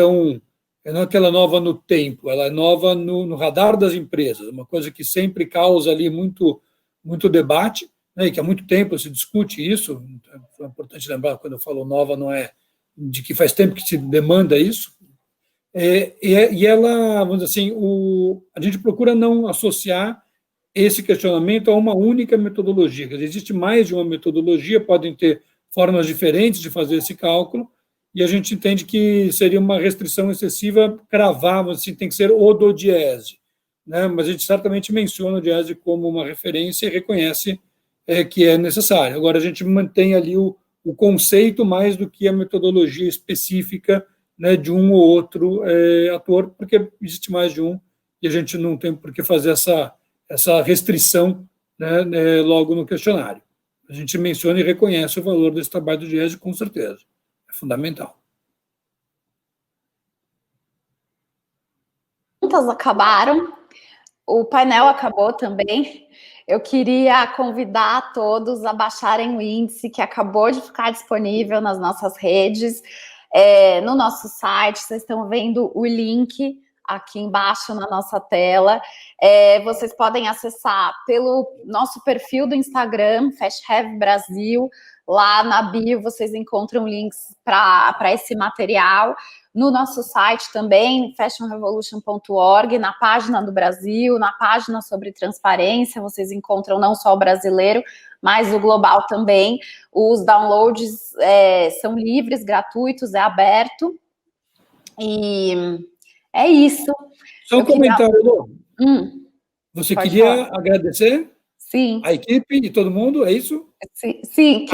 não é aquela nova no tempo, ela é nova no radar das empresas, uma coisa que sempre causa ali muito debate, né, e que há muito tempo se discute isso. É importante lembrar, quando eu falo nova, não é de que faz tempo que se demanda isso, e ela, vamos dizer assim, a gente procura não associar esse questionamento a uma única metodologia. Quer dizer, existe mais de uma metodologia, podem ter formas diferentes de fazer esse cálculo, e a gente entende que seria uma restrição excessiva cravar, assim, tem que ser o do DIEESE, né? Mas a gente certamente menciona o DIEESE como uma referência e reconhece que é necessário. Agora, a gente mantém ali o conceito mais do que a metodologia específica, né, de um ou outro ator, porque existe mais de um, e a gente não tem por que fazer essa restrição, né, logo no questionário. A gente menciona e reconhece o valor desse trabalho do DIEESE, com certeza. É fundamental. Perguntas acabaram, o painel acabou também. Eu queria convidar todos a baixarem o índice, que acabou de ficar disponível nas nossas redes, no nosso site. Vocês estão vendo o link aqui embaixo na nossa tela. Vocês podem acessar pelo nosso perfil do Instagram, FashHev Brasil. Lá na bio vocês encontram links para esse material. No nosso site também, fashionrevolution.org, na página do Brasil, na página sobre transparência, vocês encontram não só o brasileiro, mas o global também. Os downloads são livres, gratuitos, é aberto. E é isso. Só um comentário, Lô. Você queria falar. agradecer? Sim. A equipe e todo mundo, é isso? Sim,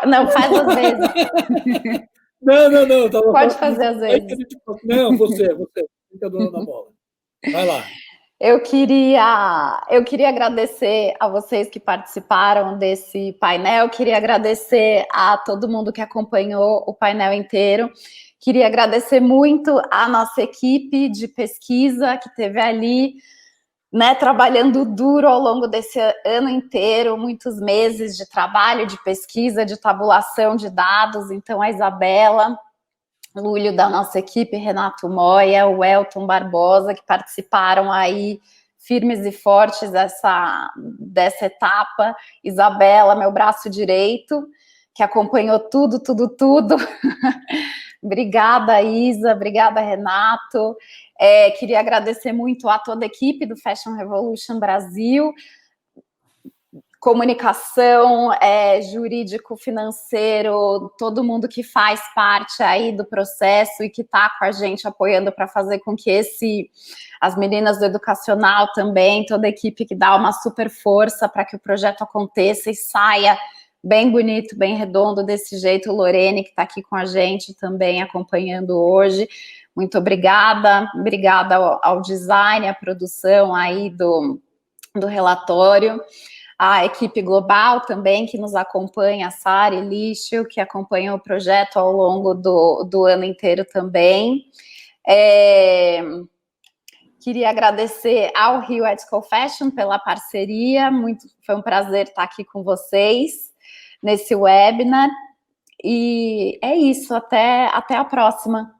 não, faz às vezes. Não. Pode fazer às vezes. Não, você fica dona da bola. Vai lá. Eu queria agradecer a vocês que participaram desse painel, queria agradecer a todo mundo que acompanhou o painel inteiro, queria agradecer muito a nossa equipe de pesquisa que esteve ali, né, trabalhando duro ao longo desse ano inteiro, muitos meses de trabalho, de pesquisa, de tabulação de dados. Então, a Isabela Lúlio da nossa equipe, Renato Moya, o Elton Barbosa, que participaram aí firmes e fortes dessa etapa. Isabela, meu braço direito, que acompanhou tudo. Obrigada, Isa, obrigada, Renato. Queria agradecer muito a toda a equipe do Fashion Revolution Brasil. comunicação, jurídico, financeiro, todo mundo que faz parte aí do processo e que está com a gente apoiando para fazer com que as meninas do educacional também, toda a equipe que dá uma super força para que o projeto aconteça e saia bem bonito, bem redondo desse jeito. Lorene, que está aqui com a gente também acompanhando hoje, muito obrigada. Obrigada ao design, à produção aí do relatório. A equipe global também, que nos acompanha, a Sara e Lício, que acompanham o projeto ao longo do ano inteiro também. Queria agradecer ao Rio Ethical Fashion pela parceria, foi um prazer estar aqui com vocês nesse webinar. E é isso, até a próxima.